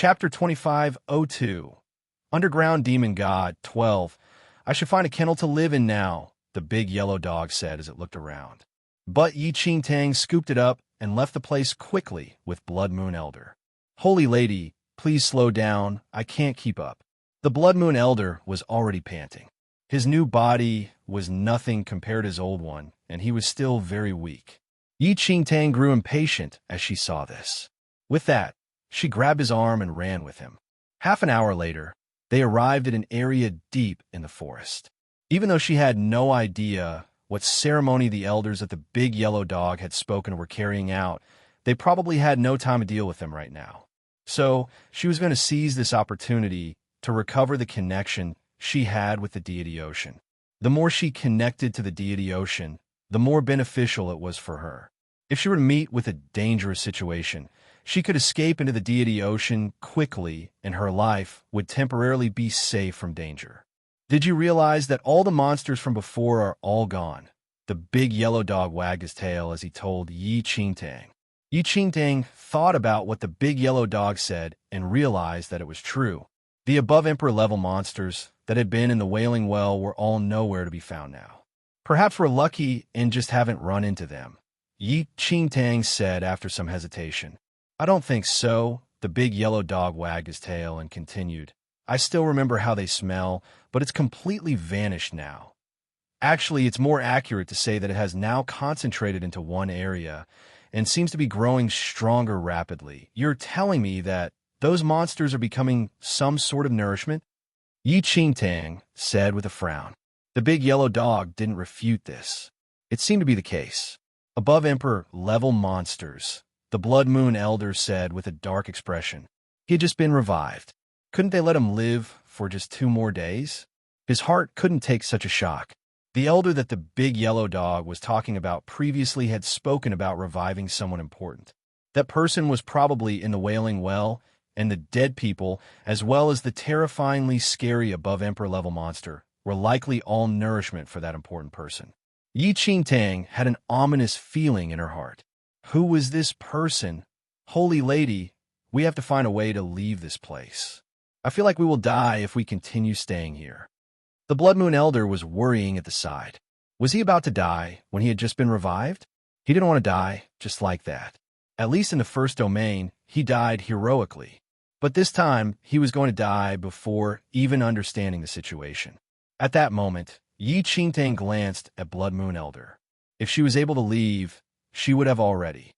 Chapter 2502 Underground Demon God 12. I should find a kennel to live in now, the big yellow dog said as it looked around. But Yi Ching Tang scooped it up and left the place quickly with Blood Moon Elder. Holy lady, please slow down, I can't keep up. The Blood Moon Elder was already panting. His new body was nothing compared to his old one, and he was still very weak. Yi Ching Tang grew impatient as she saw this. With that, she grabbed his arm and ran with him. Half an hour later, they arrived at an area deep in the forest. Even though she had no idea what ceremony the elders that the big yellow dog had spoken were carrying out, they probably had no time to deal with them right now. So she was going to seize this opportunity to recover the connection she had with the deity ocean. The more she connected to the deity ocean, the more beneficial it was for her. If she were to meet with a dangerous situation, she could escape into the deity ocean quickly, and her life would temporarily be safe from danger. Did you realize that all the monsters from before are all gone? The big yellow dog wagged his tail as he told Yi Ching Tang. Yi Ching Tang thought about what the big yellow dog said and realized that it was true. The above Emperor level monsters that had been in the Wailing Well were all nowhere to be found now. Perhaps we're lucky and just haven't run into them, Yi Ching Tang said after some hesitation. I don't think so, the big yellow dog wagged his tail and continued. I still remember how they smell, but it's completely vanished now. Actually, it's more accurate to say that it has now concentrated into one area and seems to be growing stronger rapidly. You're telling me that those monsters are becoming some sort of nourishment? Yi Ching Tang said with a frown. The big yellow dog didn't refute this. It seemed to be the case. Above Emperor level monsters, the Blood Moon Elder said with a dark expression. He had just been revived. Couldn't they let him live for just 2 more days? His heart couldn't take such a shock. The elder that the big yellow dog was talking about previously had spoken about reviving someone important. That person was probably in the Wailing Well, and the dead people, as well as the terrifyingly scary above Emperor level monster, were likely all nourishment for that important person. Yi Ching Tang had an ominous feeling in her heart. Who was this person? Holy lady, we have to find a way to leave this place. I feel like we will die if we continue staying here. The Blood Moon Elder was worrying at the side. Was he about to die when he had just been revived? He didn't want to die just like that. At least in the first domain, he died heroically. But this time, he was going to die before even understanding the situation. At that moment, Yi Ching Tang glanced at Blood Moon Elder. If she was able to leave, she would have already.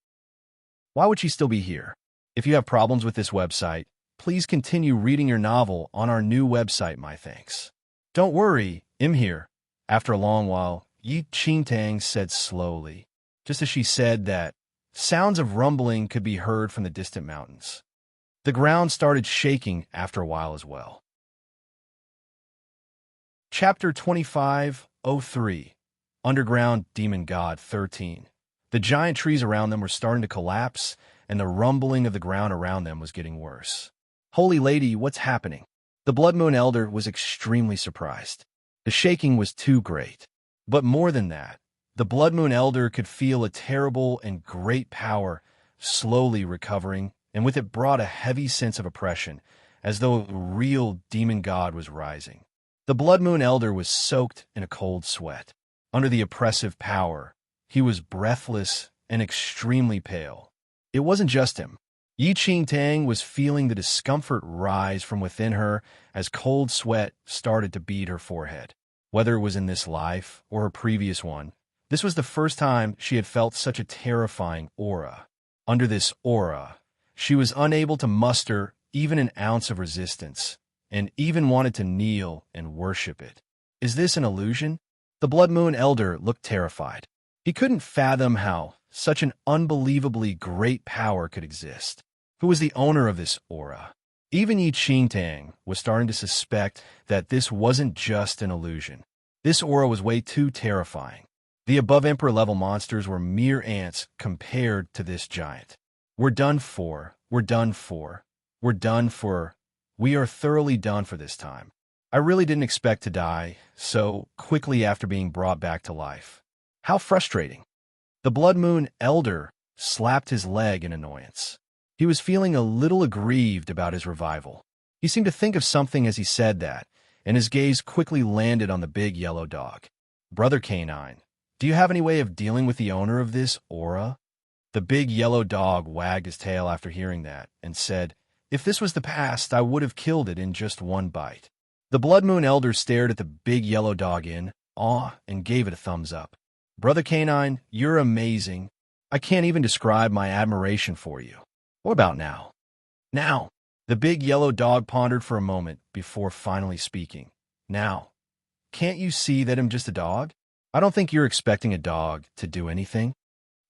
Why would she still be here? If you have problems with this website, please continue reading your novel on our new website, my thanks. Don't worry, I'm here. After a long while, Yi Ching Tang said slowly. Just as she said that, sounds of rumbling could be heard from the distant mountains. The ground started shaking after a while as well. Chapter 2503 Underground Demon God 13. The giant trees around them were starting to collapse, and the rumbling of the ground around them was getting worse. Holy lady, what's happening? The Blood Moon Elder was extremely surprised. The shaking was too great. But more than that, the Blood Moon Elder could feel a terrible and great power slowly recovering, and with it brought a heavy sense of oppression, as though a real demon god was rising. The Blood Moon Elder was soaked in a cold sweat. Under the oppressive power, he was breathless and extremely pale. It wasn't just him. Yi Ching Tang was feeling the discomfort rise from within her as cold sweat started to bead her forehead. Whether it was in this life or her previous one, this was the first time she had felt such a terrifying aura. Under this aura, she was unable to muster even an ounce of resistance, and even wanted to kneel and worship it. Is this an illusion? The Blood Moon Elder looked terrified. He couldn't fathom how such an unbelievably great power could exist. Who was the owner of this aura? Even Yi Ching Tang was starting to suspect that this wasn't just an illusion. This aura was way too terrifying. The above Emperor level monsters were mere ants compared to this giant. We're done for. We're done for. We're done for. We are thoroughly done for this time. I really didn't expect to die so quickly after being brought back to life. How frustrating. The Blood Moon Elder slapped his leg in annoyance. He was feeling a little aggrieved about his revival. He seemed to think of something as he said that, and his gaze quickly landed on the big yellow dog. "Brother Canine, do you have any way of dealing with the owner of this aura?" The big yellow dog wagged his tail after hearing that and said, "If this was the past, I would have killed it in just one bite." The Blood Moon Elder stared at the big yellow dog in awe and gave it a thumbs up. "Brother Canine, you're amazing. I can't even describe my admiration for you. What about now?" "Now." The big yellow dog pondered for a moment before finally speaking. "Now, can't you see that I'm just a dog? I don't think you're expecting a dog to do anything."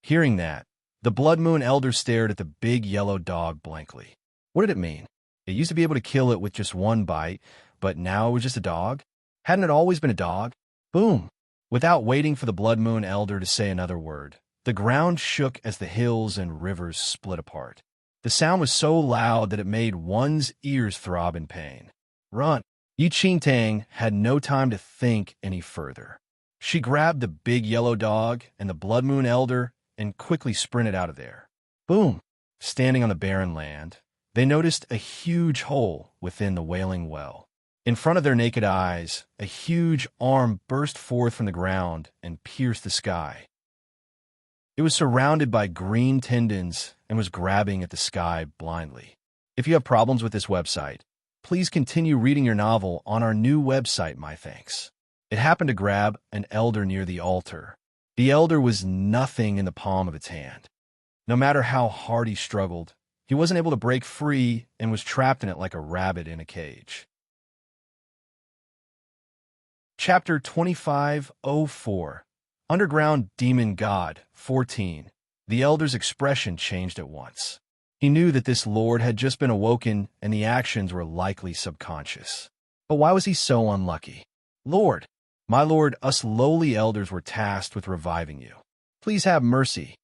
Hearing that, the Blood Moon Elder stared at the big yellow dog blankly. What did it mean? It used to be able to kill it with just one bite, but now it was just a dog? Hadn't it always been a dog? Boom! Without waiting for the Blood Moon Elder to say another word, the ground shook as the hills and rivers split apart. The sound was so loud that it made one's ears throb in pain. "Run!" Yiqing had no time to think any further. She grabbed the big yellow dog and the Blood Moon Elder and quickly sprinted out of there. Boom! Standing on the barren land, they noticed a huge hole within the Wailing Well. In front of their naked eyes, a huge arm burst forth from the ground and pierced the sky. It was surrounded by green tendons and was grabbing at the sky blindly. If you have problems with this website, please continue reading your novel on our new website, my thanks. It happened to grab an elder near the altar. The elder was nothing in the palm of its hand. No matter how hard he struggled, he wasn't able to break free and was trapped in it like a rabbit in a cage. Chapter 2504 Underground Demon God 14. The elder's expression changed at once. He knew that this lord had just been awoken and the actions were likely subconscious. But why was he so unlucky? "Lord, my lord, us lowly elders were tasked with reviving you. Please have mercy."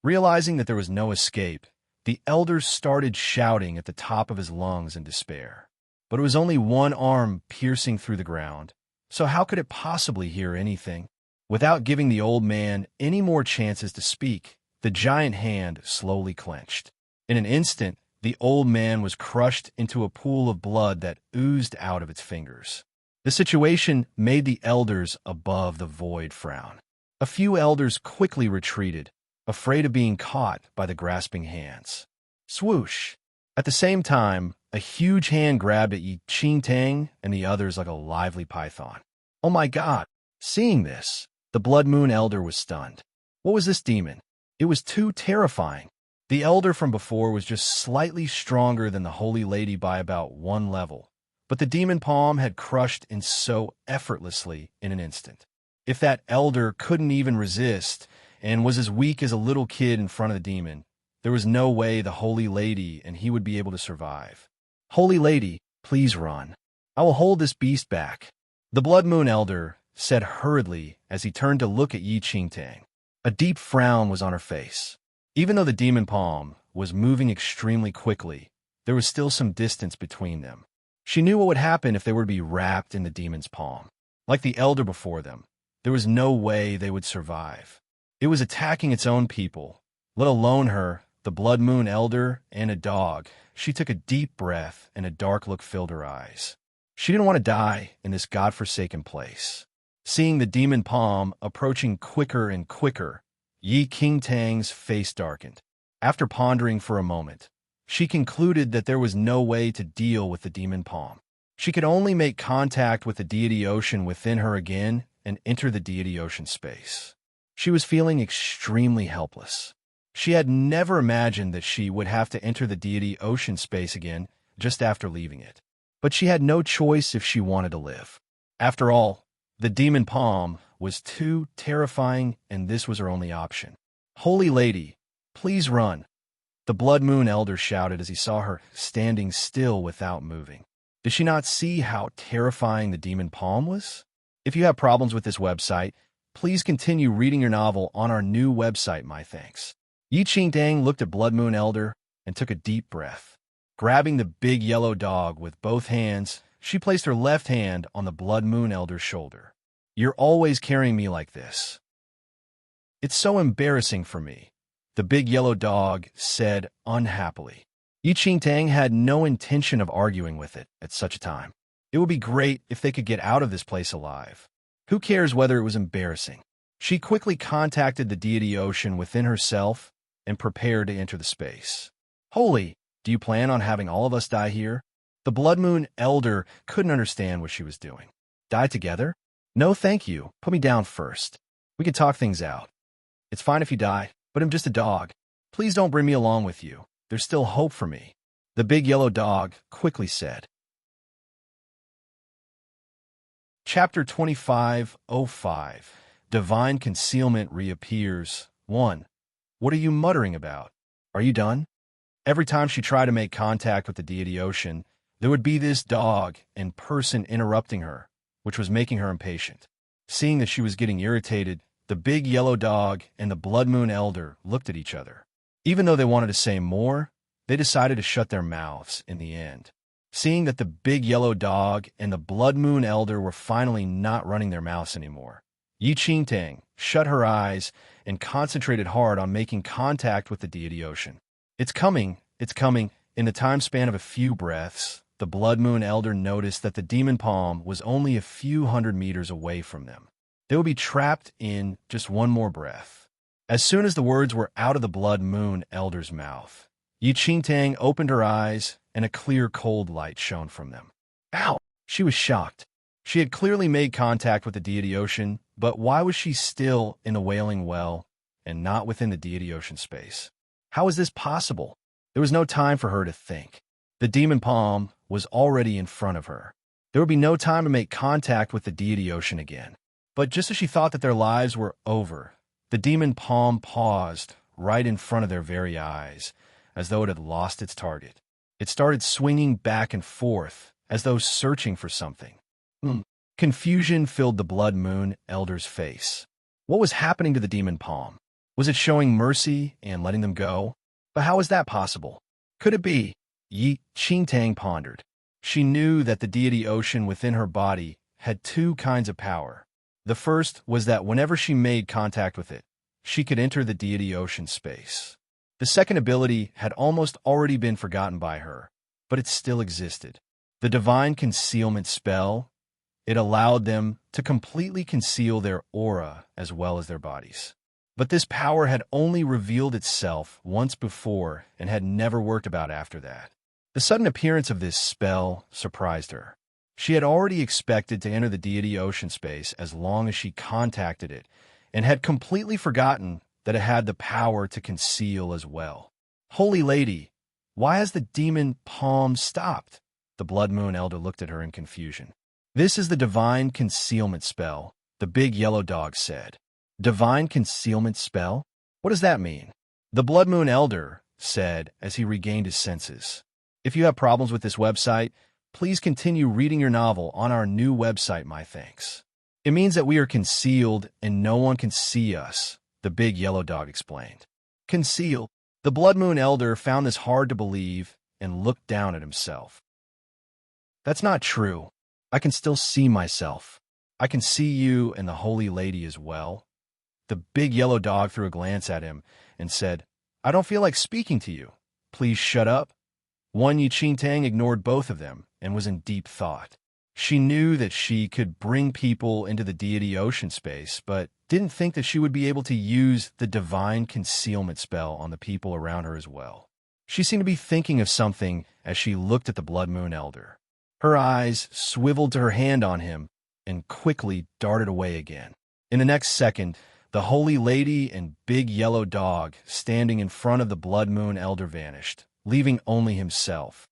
Realizing that there was no escape, the elders started shouting at the top of his lungs in despair. But it was only one arm piercing through the ground, so how could it possibly hear anything? Without giving the old man any more chances to speak, the giant hand slowly clenched. In an instant, the old man was crushed into a pool of blood that oozed out of its fingers. The situation made the elders above the void frown. A few elders quickly retreated, afraid of being caught by the grasping hands. Swoosh! At the same time, a huge hand grabbed at Yiqing and the others like a lively python. Oh my God! Seeing this, the Blood Moon Elder was stunned. What was this demon? It was too terrifying. The elder from before was just slightly stronger than the Holy Lady by about one level, but the demon palm had crushed in so effortlessly in an instant. If that elder couldn't even resist and was as weak as a little kid in front of the demon, there was no way the Holy Lady and he would be able to survive. "Holy Lady, please run. I will hold this beast back," the Blood Moon Elder said hurriedly as he turned to look at Yiqing. A deep frown was on her face. Even though the demon palm was moving extremely quickly, there was still some distance between them. She knew what would happen if they were to be wrapped in the demon's palm. Like the elder before them, there was no way they would survive. It was attacking its own people, let alone her, the Blood Moon Elder, and a dog. She took a deep breath and a dark look filled her eyes. She didn't want to die in this godforsaken place. Seeing the demon palm approaching quicker and quicker, Yiqing's face darkened. After pondering for a moment, she concluded that there was no way to deal with the demon palm. She could only make contact with the deity ocean within her again and enter the deity ocean space. She was feeling extremely helpless. She had never imagined that she would have to enter the deity ocean space again just after leaving it. But she had no choice if she wanted to live. After all, the demon palm was too terrifying, and this was her only option. "Holy Lady, please run," the Blood Moon Elder shouted as he saw her standing still without moving. Did she not see how terrifying the demon palm was? If you have problems with this website, please continue reading your novel on our new website, my thanks. Yiqing looked at Blood Moon Elder and took a deep breath. Grabbing the big yellow dog with both hands, she placed her left hand on the Blood Moon Elder's shoulder. "You're always carrying me like this. It's so embarrassing for me," the big yellow dog said unhappily. Yi Qingtang had no intention of arguing with it at such a time. It would be great if they could get out of this place alive. Who cares whether it was embarrassing? She quickly contacted the deity ocean within herself and prepared to enter the space. Holy, do you plan on having all of us die here? The Blood Moon Elder couldn't understand what she was doing. Die together? No, thank you. Put me down first. We can talk things out. It's fine if you die, but I'm just a dog. Please don't bring me along with you. There's still hope for me, the big yellow dog quickly said. Chapter 25:05 Divine Concealment Reappears 1. What are you muttering about? Are you done? Every time she tried to make contact with the deity ocean, there would be this dog in person interrupting her, which was making her impatient. Seeing that she was getting irritated, the big yellow dog and the Blood Moon Elder looked at each other. Even though they wanted to say more, they decided to shut their mouths in the end. Seeing that the big yellow dog and the Blood Moon Elder were finally not running their mouths anymore, Yi Qingtang shut her eyes and concentrated hard on making contact with the deity ocean. It's coming. In the time span of a few breaths, the Blood Moon Elder noticed that the demon palm was only a few hundred meters away from them. They would be trapped in just one more breath. As soon as the words were out of the Blood Moon Elder's mouth, Yi Qingtang opened her eyes and a clear cold light shone from them. Ow! She was shocked. She had clearly made contact with the deity ocean, but why was she still in the Wailing Well and not within the deity ocean space? How is this possible? There was no time for her to think. The demon palm was already in front of her. There would be no time to make contact with the deity ocean again. But just as she thought that their lives were over, the demon palm paused right in front of their very eyes, as though it had lost its target. It started swinging back and forth, as though searching for something. Confusion filled the Blood Moon Elder's face. What was happening to the demon palm? Was it showing mercy and letting them go? But how was that possible? Could it be? Yi Qingtang pondered. She knew that the deity ocean within her body had two kinds of power. The first was that whenever she made contact with it, she could enter the deity ocean space. The second ability had almost already been forgotten by her, but it still existed. The divine concealment spell. It allowed them to completely conceal their aura as well as their bodies. But this power had only revealed itself once before and had never worked about after that. The sudden appearance of this spell surprised her. She had already expected to enter the deity ocean space as long as she contacted it, and had completely forgotten that it had the power to conceal as well. Holy Lady, why has the demon palm stopped? The Blood Moon Elder looked at her in confusion. This is the divine concealment spell, the big yellow dog said. Divine concealment spell? What does that mean? The Blood Moon Elder said as he regained his senses. If you have problems with this website, please continue reading your novel on our new website, my thanks. It means that we are concealed and no one can see us, the big yellow dog explained. Concealed? The Blood Moon Elder found this hard to believe and looked down at himself. That's not true. I can still see myself. I can see you and the Holy Lady as well. The big yellow dog threw a glance at him and said, I don't feel like speaking to you. Please shut up. Yi Qingtang ignored both of them and was in deep thought. She knew that she could bring people into the deity ocean space, but didn't think that she would be able to use the divine concealment spell on the people around her as well. She seemed to be thinking of something as she looked at the Blood Moon Elder. Her eyes swiveled to her hand on him and quickly darted away again. In the next second, the Holy Lady and big yellow dog standing in front of the Blood Moon Elder vanished, leaving only himself.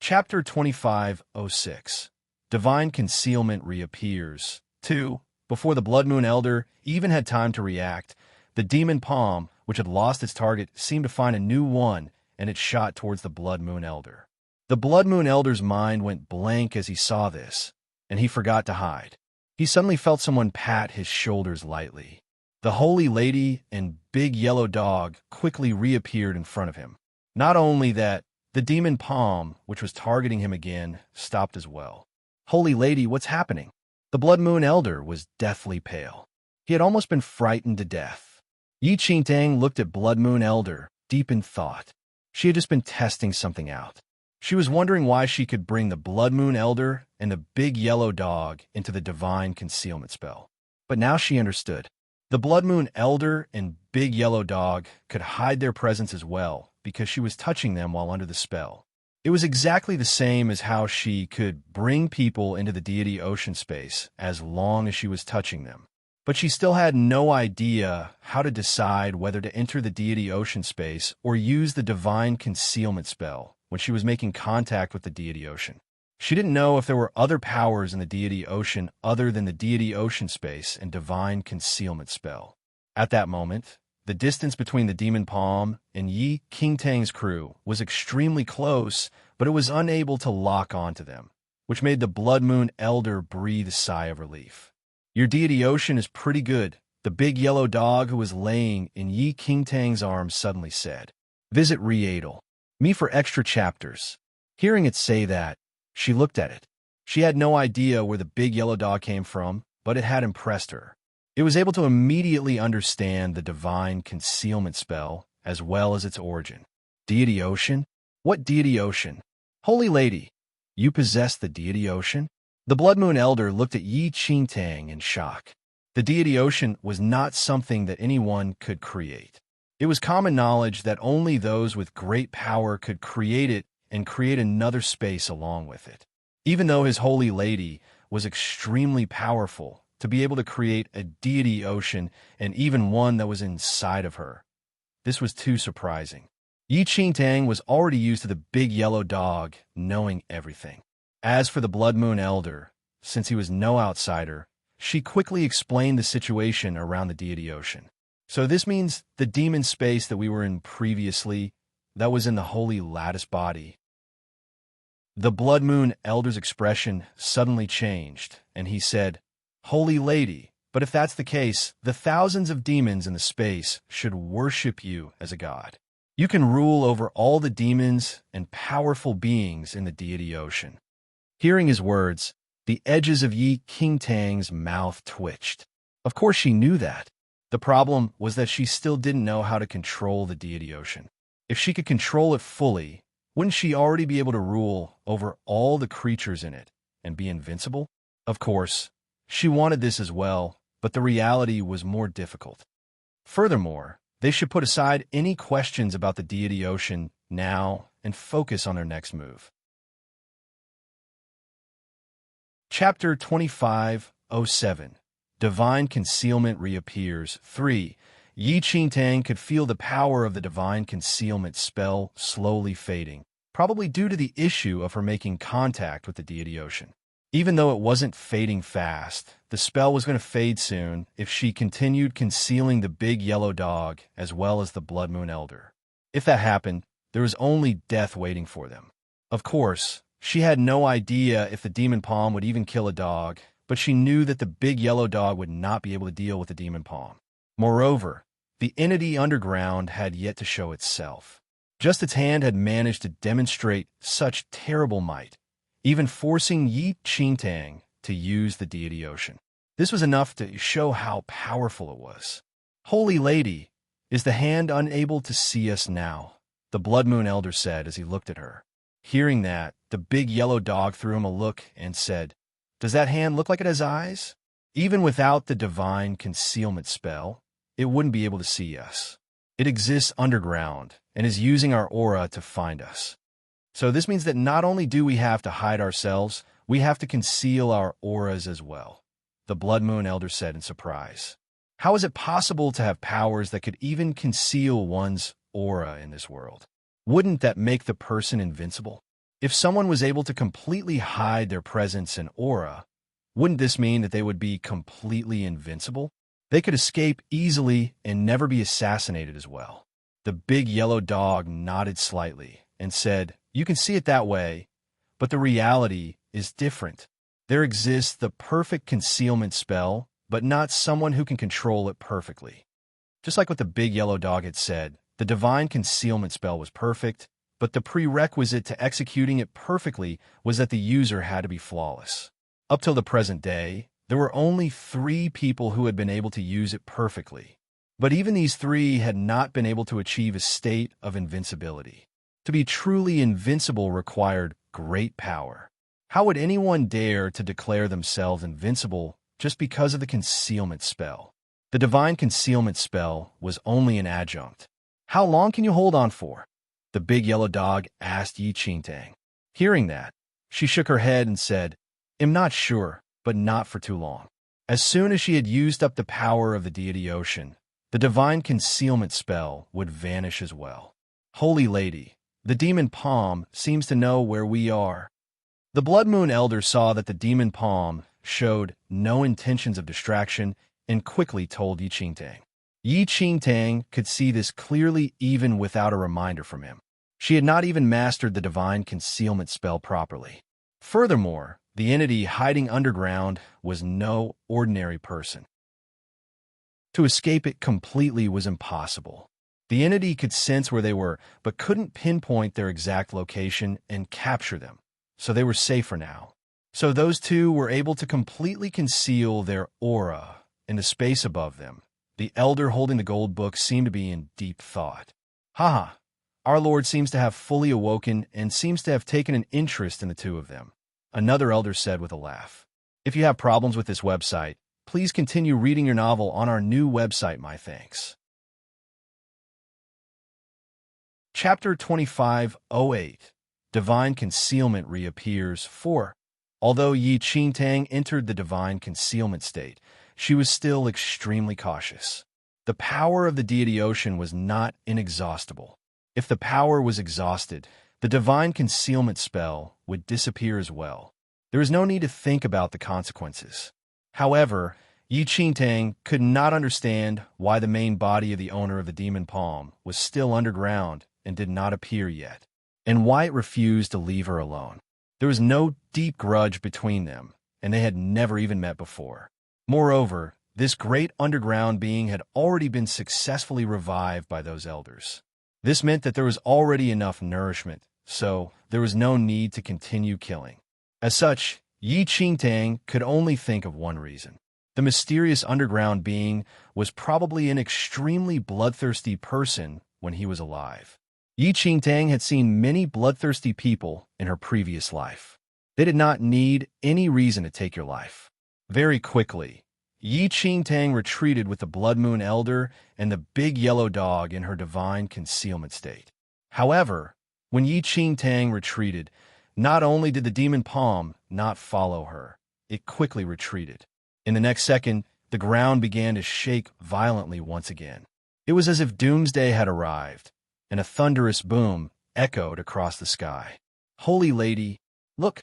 Chapter 25:06 Divine Concealment Reappears 2. Before the Blood Moon Elder even had time to react, the demon palm, which had lost its target, seemed to find a new one, and it shot towards the Blood Moon Elder. The Blood Moon Elder's mind went blank as he saw this, and he forgot to hide. He suddenly felt someone pat his shoulders lightly. The Holy Lady and big yellow dog quickly reappeared in front of him. Not only that, the demon palm, which was targeting him again, stopped as well. Holy Lady, what's happening? The Blood Moon Elder was deathly pale. He had almost been frightened to death. Yi Qingtang looked at Blood Moon Elder deep in thought. She had just been testing something out. She was wondering why she could bring the Blood Moon Elder and the big yellow dog into the divine concealment spell. But now she understood. The Blood Moon Elder and big yellow dog could hide their presence as well because she was touching them while under the spell. It was exactly the same as how she could bring people into the deity ocean space as long as she was touching them. But she still had no idea how to decide whether to enter the deity ocean space or use the divine concealment spell when she was making contact with the deity ocean. She didn't know if there were other powers in the deity ocean other than the deity ocean space and divine concealment spell. At that moment, the distance between the demon palm and Yi Qingtang's crew was extremely close, but it was unable to lock onto them, which made the Blood Moon Elder breathe a sigh of relief. Your deity ocean is pretty good, the big yellow dog who was laying in Yi Qingtang's arms suddenly said. Visit Readel. Me for extra chapters. Hearing it say that, she looked at it. She had no idea where the big yellow dog came from, but it had impressed her. It was able to immediately understand the divine concealment spell as well as its origin. Deity ocean? What deity ocean? Holy lady, you possess the deity ocean? The Blood Moon Elder looked at Yi Qingtang in shock. The deity ocean was not something that anyone could create. It was common knowledge that only those with great power could create it and create another space along with it. Even though his holy lady was extremely powerful to be able to create a deity ocean and even one that was inside of her, this was too surprising. Yi Qingtang was already used to the big yellow dog knowing everything. As for the Blood Moon Elder, since he was no outsider, she quickly explained the situation around the deity ocean. So this means the demon space that we were in previously, that was in the holy lattice body. The Blood Moon Elder's expression suddenly changed, and he said, Holy lady, but if that's the case, the thousands of demons in the space should worship you as a god. You can rule over all the demons and powerful beings in the deity ocean. Hearing his words, the edges of Yi Qingtang's mouth twitched. Of course she knew that. The problem was that she still didn't know how to control the deity ocean. If she could control it fully, wouldn't she already be able to rule over all the creatures in it and be invincible? Of course, she wanted this as well, but the reality was more difficult. Furthermore, they should put aside any questions about the deity ocean now and focus on their next move. Chapter 25:07 Divine Concealment Reappears. 3. Yi Qingtang could feel the power of the divine concealment spell slowly fading, probably due to the issue of her making contact with the deity ocean. Even though it wasn't fading fast, the spell was going to fade soon if she continued concealing the big yellow dog as well as the Blood Moon Elder. If that happened, there was only death waiting for them. Of course, she had no idea if the demon palm would even kill a dog, but she knew that the big yellow dog would not be able to deal with the demon palm. Moreover, the entity underground had yet to show itself. Just its hand had managed to demonstrate such terrible might, even forcing Yi Qingtang to use the deity ocean. This was enough to show how powerful it was. Holy lady, is the hand unable to see us now? The Blood Moon Elder said as he looked at her. Hearing that, the big yellow dog threw him a look and said, Does that hand look like it has eyes? Even without the divine concealment spell, it wouldn't be able to see us. It exists underground and is using our aura to find us. So this means that not only do we have to hide ourselves, we have to conceal our auras as well, the Blood Moon Elder said in surprise. How is it possible to have powers that could even conceal one's aura in this world? Wouldn't that make the person invincible? If someone was able to completely hide their presence and aura, wouldn't this mean that they would be completely invincible? They could escape easily and never be assassinated as well. The big yellow dog nodded slightly and said, You can see it that way, but the reality is different. There exists the perfect concealment spell, but not someone who can control it perfectly. Just like what the big yellow dog had said, the divine concealment spell was perfect, but the prerequisite to executing it perfectly was that the user had to be flawless. Up till the present day, there were only 3 people who had been able to use it perfectly. But even these three had not been able to achieve a state of invincibility. To be truly invincible required great power. How would anyone dare to declare themselves invincible just because of the concealment spell? The divine concealment spell was only an adjunct. How long can you hold on for? The big yellow dog asked Yi Qingtang. Hearing that, she shook her head and said, I'm not sure, but not for too long. As soon as she had used up the power of the deity ocean, the divine concealment spell would vanish as well. Holy Lady, the demon palm seems to know where we are. The Blood Moon Elder saw that the demon palm showed no intentions of distraction and quickly told Yi Qingtang. Yi Qingtang could see this clearly even without a reminder from him. She had not even mastered the divine concealment spell properly. Furthermore, the entity hiding underground was no ordinary person. To escape it completely was impossible. The entity could sense where they were, but couldn't pinpoint their exact location and capture them, so they were safer now. So those two were able to completely conceal their aura in the space above them. The elder holding the gold book seemed to be in deep thought. Haha, our Lord seems to have fully awoken and seems to have taken an interest in the two of them. Another elder said with a laugh. If you have problems with this website, please continue reading your novel on our new website, my thanks. Chapter 2508. Divine Concealment reappears. 4. Although Yi Qingtang entered the divine concealment state, she was still extremely cautious. The power of the deity ocean was not inexhaustible. If the power was exhausted, the divine concealment spell would disappear as well. There was no need to think about the consequences. However, Yi Qingtang could not understand why the main body of the owner of the demon palm was still underground and did not appear yet, and why it refused to leave her alone. There was no deep grudge between them, and they had never even met before. Moreover, this great underground being had already been successfully revived by those elders. This meant that there was already enough nourishment, so there was no need to continue killing. As such, Yi Qingtang could only think of one reason. The mysterious underground being was probably an extremely bloodthirsty person when he was alive. Yi Qingtang had seen many bloodthirsty people in her previous life. They did not need any reason to take your life. Very quickly, Yi Qingtang retreated with the Blood Moon Elder and the big yellow dog in her divine concealment state. However, when Yi Qingtang retreated, not only did the demon palm not follow her, it quickly retreated. In the next second, the ground began to shake violently once again. It was as if doomsday had arrived, and a thunderous boom echoed across the sky. Holy Lady, look!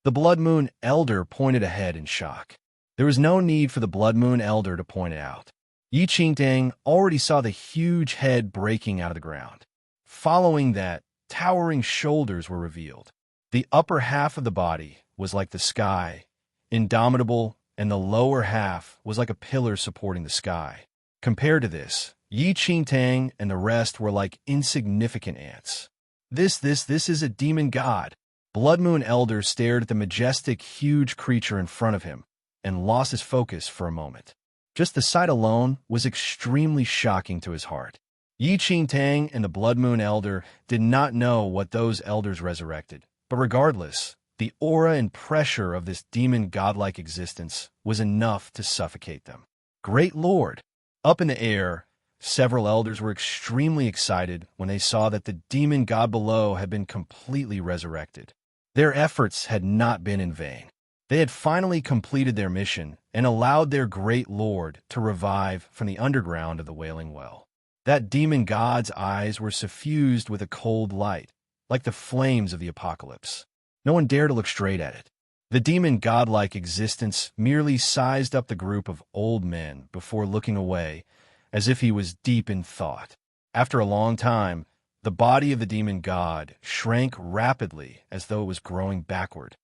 The Blood Moon Elder pointed ahead in shock. There was no need for the Blood Moon Elder to point it out. Yi Qingtang already saw the huge head breaking out of the ground. Following that, towering shoulders were revealed. The upper half of the body was like the sky, indomitable, and the lower half was like a pillar supporting the sky. Compared to this, Yi Qingtang and the rest were like insignificant ants. This is a demon god. Blood Moon Elder stared at the majestic, huge creature in front of him and lost his focus for a moment. Just the sight alone was extremely shocking to his heart. Yi Qingtang and the Blood Moon Elder did not know what those elders resurrected, but regardless, the aura and pressure of this demon godlike existence was enough to suffocate them. Great Lord! Up in the air, several elders were extremely excited when they saw that the demon god below had been completely resurrected. Their efforts had not been in vain. They had finally completed their mission and allowed their great lord to revive from the underground of the Wailing Well. That demon god's eyes were suffused with a cold light, like the flames of the apocalypse. No one dared to look straight at it. The demon godlike existence merely sized up the group of old men before looking away, as if he was deep in thought. After a long time, the body of the demon god shrank rapidly as though it was growing backward.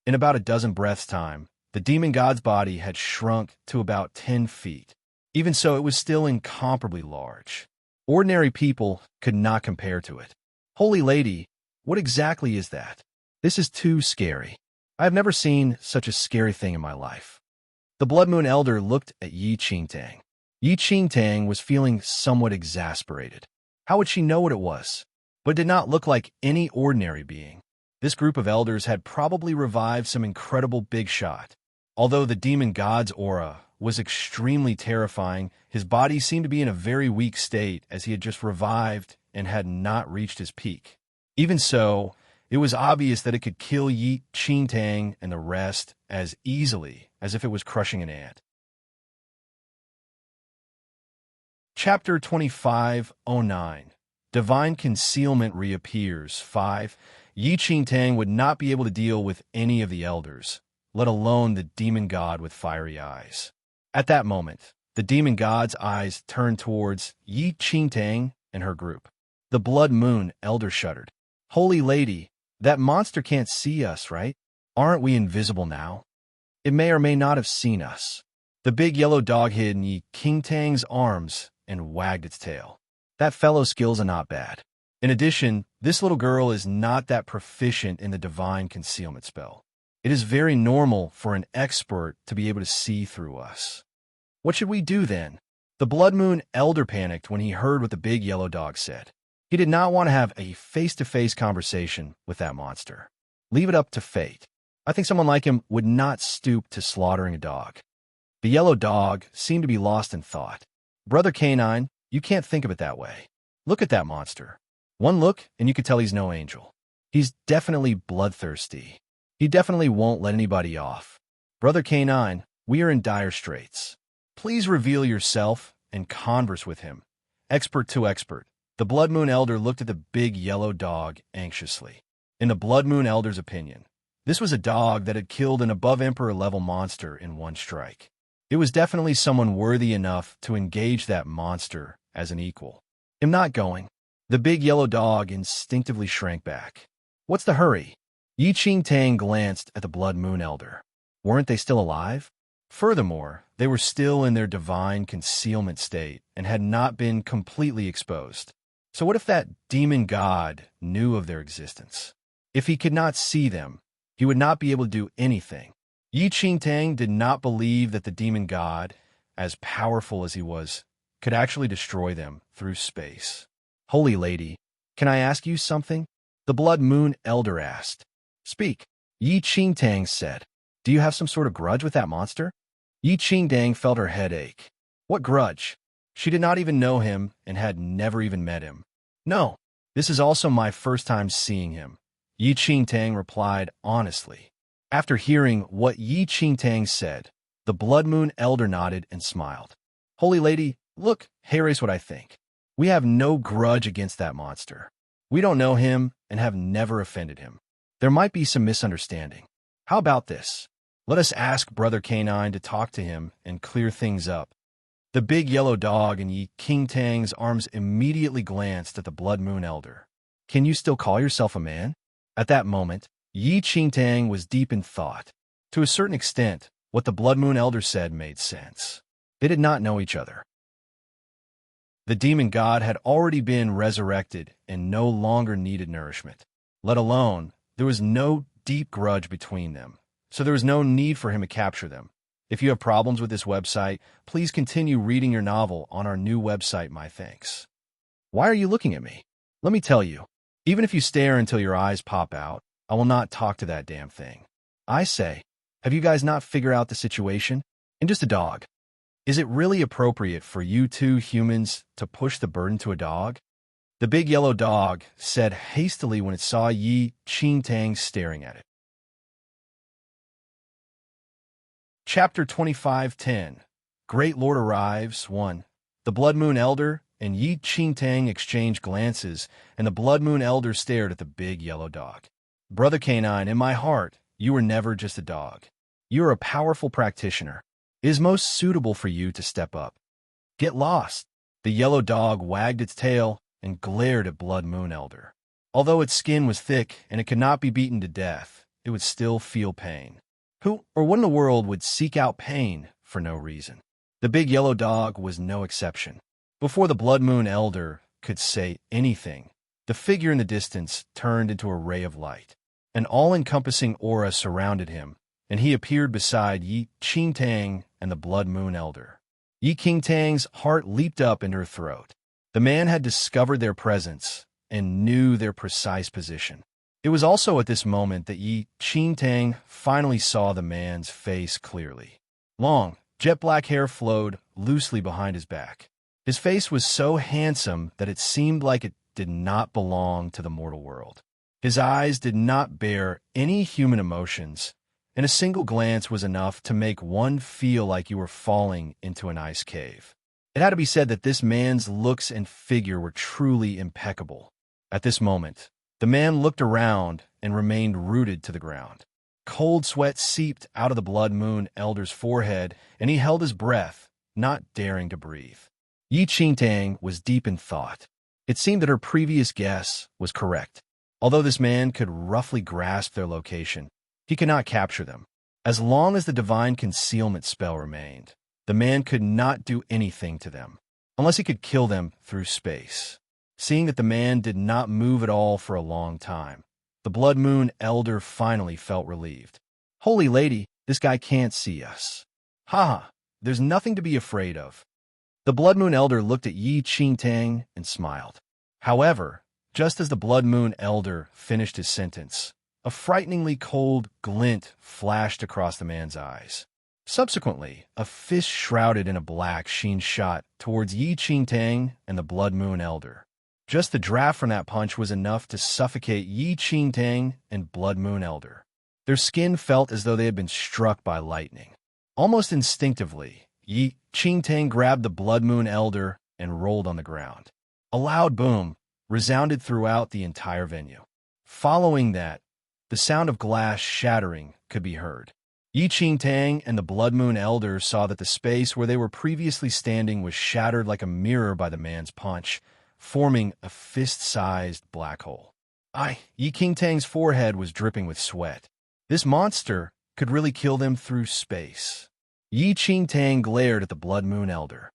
In about a dozen breaths' time, the demon god's body had shrunk to about 10 feet. Even so, it was still incomparably large. Ordinary people could not compare to it. Holy Lady, what exactly is that? This is too scary. I have never seen such a scary thing in my life. The Blood Moon Elder looked at Yi Qingtang. Yi Qingtang was feeling somewhat exasperated. How would she know what it was? But it did not look like any ordinary being. This group of elders had probably revived some incredible big shot. Although the demon god's aura was extremely terrifying, his body seemed to be in a very weak state as he had just revived and had not reached his peak. Even so, it was obvious that it could kill Yi Qingtang and the rest as easily as if it was crushing an ant. Chapter 2509 Divine Concealment Reappears 5. Yi Qingtang would not be able to deal with any of the elders, let alone the demon god with fiery eyes. At that moment, the demon god's eyes turned towards Yi Qingtang and her group. The Blood Moon elder shuddered. Holy Lady, that monster can't see us, right? Aren't we invisible now? It may or may not have seen us. The big yellow dog hid in Yi Qingtang's arms and wagged its tail. That fellow's skills are not bad. In addition, this little girl is not that proficient in the divine concealment spell. It is very normal for an expert to be able to see through us. What should we do then? The Blood Moon elder panicked when he heard what the big yellow dog said. He did not want to have a face-to-face conversation with that monster. Leave it up to fate. I think someone like him would not stoop to slaughtering a dog. The yellow dog seemed to be lost in thought. Brother Canine, you can't think of it that way. Look at that monster. One look, and you could tell he's no angel. He's definitely bloodthirsty. He definitely won't let anybody off. Brother Canine, we are in dire straits. Please reveal yourself and converse with him. Expert to expert. The Blood Moon Elder looked at the big yellow dog anxiously. In the Blood Moon Elder's opinion, this was a dog that had killed an above-emperor-level monster in one strike. It was definitely someone worthy enough to engage that monster as an equal. I'm not going. The big yellow dog instinctively shrank back. What's the hurry? Yi Qingtang glanced at the Blood Moon Elder. Weren't they still alive? Furthermore, they were still in their divine concealment state and had not been completely exposed. So what if that demon god knew of their existence? If he could not see them, he would not be able to do anything. Yi Qingtang did not believe that the demon god, as powerful as he was, could actually destroy them through space. Holy Lady, can I ask you something? The Blood Moon Elder asked. Speak. Yi Qingtang said. Do you have some sort of grudge with that monster? Yi Qingtang felt her head ache. What grudge? She did not even know him and had never even met him. No, this is also my first time seeing him, Yi Qingtang replied honestly. After hearing what Yi Qingtang said, the Blood Moon Elder nodded and smiled. Holy Lady, look, here's what I think. We have no grudge against that monster. We don't know him and have never offended him. There might be some misunderstanding. How about this? Let us ask Brother Canine to talk to him and clear things up. The big yellow dog in Yi Qingtang's arms immediately glanced at the Blood Moon Elder. Can you still call yourself a man? At that moment, Yi Qingtang was deep in thought. To a certain extent, what the Blood Moon Elder said made sense. They did not know each other. The demon god had already been resurrected and no longer needed nourishment. Let alone, there was no deep grudge between them, so there was no need for him to capture them. If you have problems with this website, please continue reading your novel on our new website, my thanks. Why are you looking at me? Let me tell you, even if you stare until your eyes pop out, I will not talk to that damn thing. I say, have you guys not figured out the situation? And just a dog. Is it really appropriate for you two humans to push the burden to a dog? The big yellow dog said hastily when it saw Yi Qingtang staring at it. Chapter 2510 Great Lord Arrives 1. The Blood Moon Elder and Yi Qingtang exchanged glances, and the Blood Moon Elder stared at the big yellow dog. Brother Canine, in my heart, you were never just a dog. You are a powerful practitioner. It is most suitable for you to step up. Get lost. The yellow dog wagged its tail and glared at Blood Moon Elder. Although its skin was thick and it could not be beaten to death, it would still feel pain. Who or what in the world would seek out pain for no reason? The big yellow dog was no exception. Before the Blood Moon Elder could say anything, the figure in the distance turned into a ray of light. An all-encompassing aura surrounded him, and he appeared beside Yi Qingtang and the Blood Moon Elder. Yi Qingtang's heart leaped up in her throat. The man had discovered their presence and knew their precise position. It was also at this moment that Yi Qingtang finally saw the man's face clearly. Long, jet-black hair flowed loosely behind his back. His face was so handsome that it seemed like it did not belong to the mortal world. His eyes did not bear any human emotions, and a single glance was enough to make one feel like you were falling into an ice cave. It had to be said that this man's looks and figure were truly impeccable. At this moment, the man looked around and remained rooted to the ground. Cold sweat seeped out of the Blood Moon Elder's forehead, and he held his breath, not daring to breathe. Yi Qingtang was deep in thought. It seemed that her previous guess was correct. Although this man could roughly grasp their location, he could not capture them. As long as the divine concealment spell remained, the man could not do anything to them, unless he could kill them through space. Seeing that the man did not move at all for a long time, the Blood Moon Elder finally felt relieved. "Holy Lady, this guy can't see us. Ha! There's nothing to be afraid of." The Blood Moon Elder looked at Yi Qingtang and smiled. However, just as the Blood Moon Elder finished his sentence, a frighteningly cold glint flashed across the man's eyes. Subsequently, a fist shrouded in a black sheen shot towards Yi Qingtang and the Blood Moon Elder. Just the draft from that punch was enough to suffocate Yi Qingtang and Blood Moon Elder. Their skin felt as though they had been struck by lightning. Almost instinctively, Yi Qingtang grabbed the Blood Moon Elder and rolled on the ground. A loud boom resounded throughout the entire venue. Following that, the sound of glass shattering could be heard. Yi Qingtang and the Blood Moon Elder saw that the space where they were previously standing was shattered like a mirror by the man's punch, forming a fist-sized black hole. Yi Qingtang's forehead was dripping with sweat. This monster could really kill them through space. Yi Qingtang glared at the Blood Moon Elder.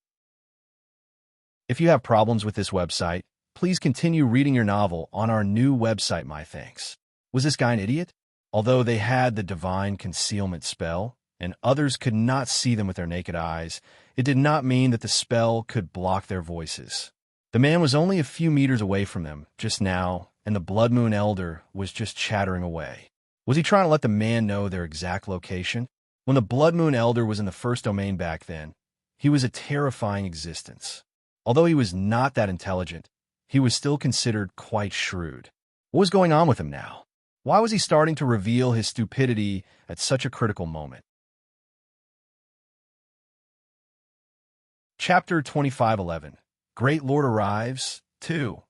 If you have problems with this website, please continue reading your novel on our new website, my thanks. Was this guy an idiot? Although they had the divine concealment spell, and others could not see them with their naked eyes, it did not mean that the spell could block their voices. The man was only a few meters away from them just now, and the Blood Moon Elder was just chattering away. Was he trying to let the man know their exact location? When the Blood Moon Elder was in the first domain back then, he was a terrifying existence. Although he was not that intelligent, he was still considered quite shrewd. What was going on with him now? Why was he starting to reveal his stupidity at such a critical moment? Chapter 2511. Great Lord arrives, 2.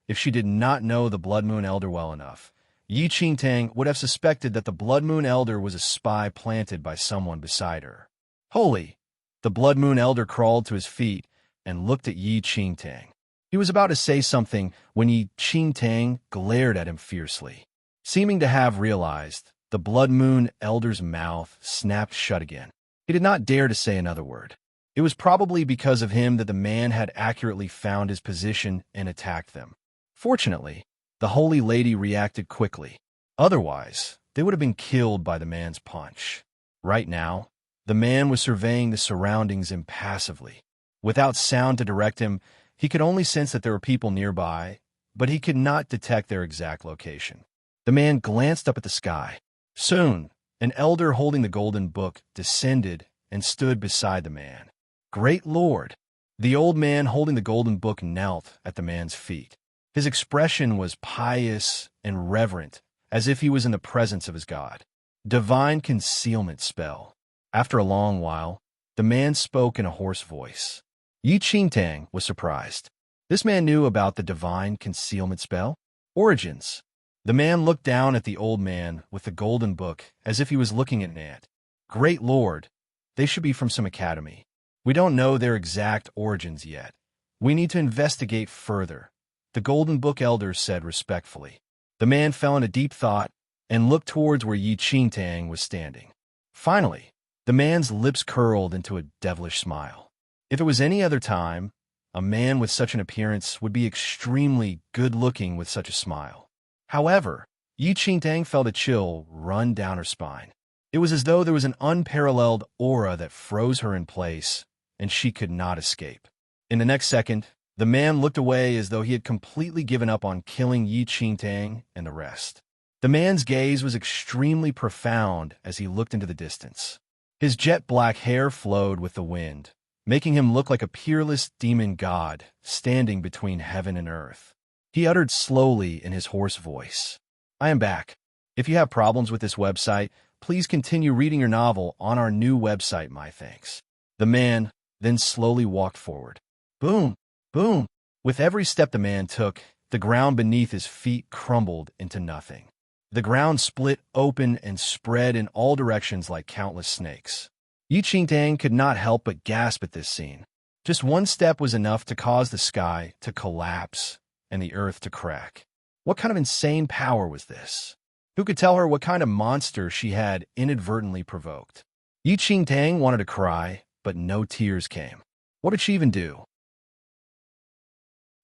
If she did not know the Blood Moon Elder well enough, Yi Qingtang would have suspected that the Blood Moon Elder was a spy planted by someone beside her. Holy! The Blood Moon Elder crawled to his feet and looked at Yi Qingtang. He was about to say something when Yi Qingtang glared at him fiercely. Seeming to have realized, the Blood Moon Elder's mouth snapped shut again. He did not dare to say another word. It was probably because of him that the man had accurately found his position and attacked them. Fortunately, the Holy Lady reacted quickly. Otherwise, they would have been killed by the man's punch. Right now, the man was surveying the surroundings impassively. Without sound to direct him, he could only sense that there were people nearby, but he could not detect their exact location. The man glanced up at the sky. Soon, an elder holding the golden book descended and stood beside the man. Great Lord! The old man holding the golden book knelt at the man's feet. His expression was pious and reverent, as if he was in the presence of his God. Divine concealment spell. After a long while, the man spoke in a hoarse voice. Yi Qingtang was surprised. This man knew about the divine concealment spell? Origins. The man looked down at the old man with the golden book as if he was looking at an ant. Great Lord, they should be from some academy. We don't know their exact origins yet. We need to investigate further, the golden book elder said respectfully. The man fell into deep thought and looked towards where Yi Qingtang was standing. Finally, the man's lips curled into a devilish smile. If it was any other time, a man with such an appearance would be extremely good-looking with such a smile. However, Yi Qingtang felt a chill run down her spine. It was as though there was an unparalleled aura that froze her in place and she could not escape. In the next second, the man looked away as though he had completely given up on killing Yi Qingtang and the rest. The man's gaze was extremely profound as he looked into the distance. His jet-black hair flowed with the wind, making him look like a peerless demon god standing between heaven and earth. He uttered slowly in his hoarse voice, "I am back. If you have problems with this website, please continue reading your novel on our new website, my thanks." The man then slowly walked forward. Boom! Boom! With every step the man took, the ground beneath his feet crumbled into nothing. The ground split open and spread in all directions like countless snakes. Yi Qingtang could not help but gasp at this scene. Just one step was enough to cause the sky to collapse and the earth to crack. What kind of insane power was this? Who could tell her what kind of monster she had inadvertently provoked? Yi Qingtang wanted to cry, but no tears came. What did she even do?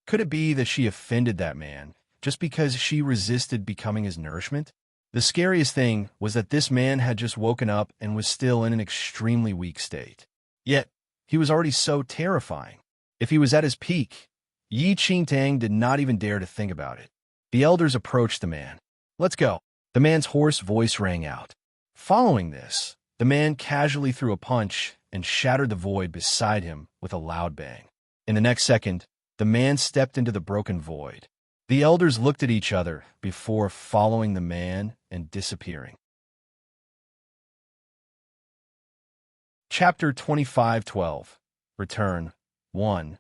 Could it be that she offended that man just because she resisted becoming his nourishment? The scariest thing was that this man had just woken up and was still in an extremely weak state. Yet, he was already so terrifying. If he was at his peak, Yi Qingtang did not even dare to think about it. The elders approached the man. "Let's go." The man's hoarse voice rang out. Following this, the man casually threw a punch and shattered the void beside him with a loud bang. In the next second, the man stepped into the broken void. The elders looked at each other before following the man and disappearing. Chapter 25:12 Return 1.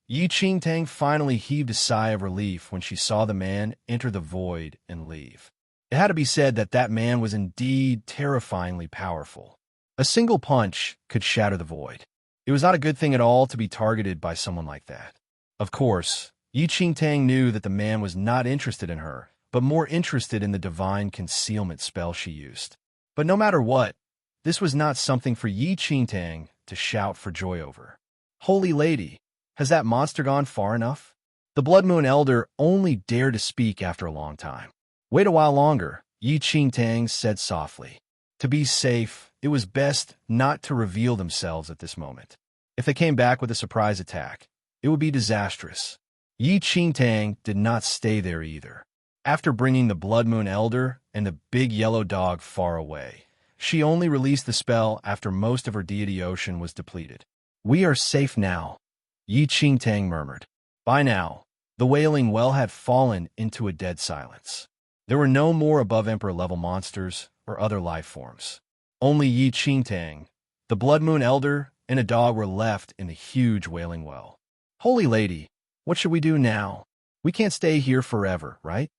Yi Qingtang finally heaved a sigh of relief when she saw the man enter the void and leave. It had to be said that that man was indeed terrifyingly powerful. A single punch could shatter the void. It was not a good thing at all to be targeted by someone like that. Of course, Yi Qingtang knew that the man was not interested in her, but more interested in the divine concealment spell she used. But no matter what, this was not something for Yi Qingtang to shout for joy over. "Holy Lady, has that monster gone far enough?" The Blood Moon Elder only dared to speak after a long time. "Wait a while longer," Yi Qingtang said softly. To be safe, it was best not to reveal themselves at this moment. If they came back with a surprise attack, it would be disastrous. Yi Qingtang did not stay there either. After bringing the Blood Moon Elder and the big yellow dog far away, she only released the spell after most of her deity ocean was depleted. "We are safe now," Yi Qingtang murmured. By now, the Wailing Well had fallen into a dead silence. There were no more above Emperor-level monsters or other life forms. Only Yi Qingtang, the Blood Moon Elder, and a dog were left in the huge Wailing Well. "Holy Lady, what should we do now? We can't stay here forever, right?"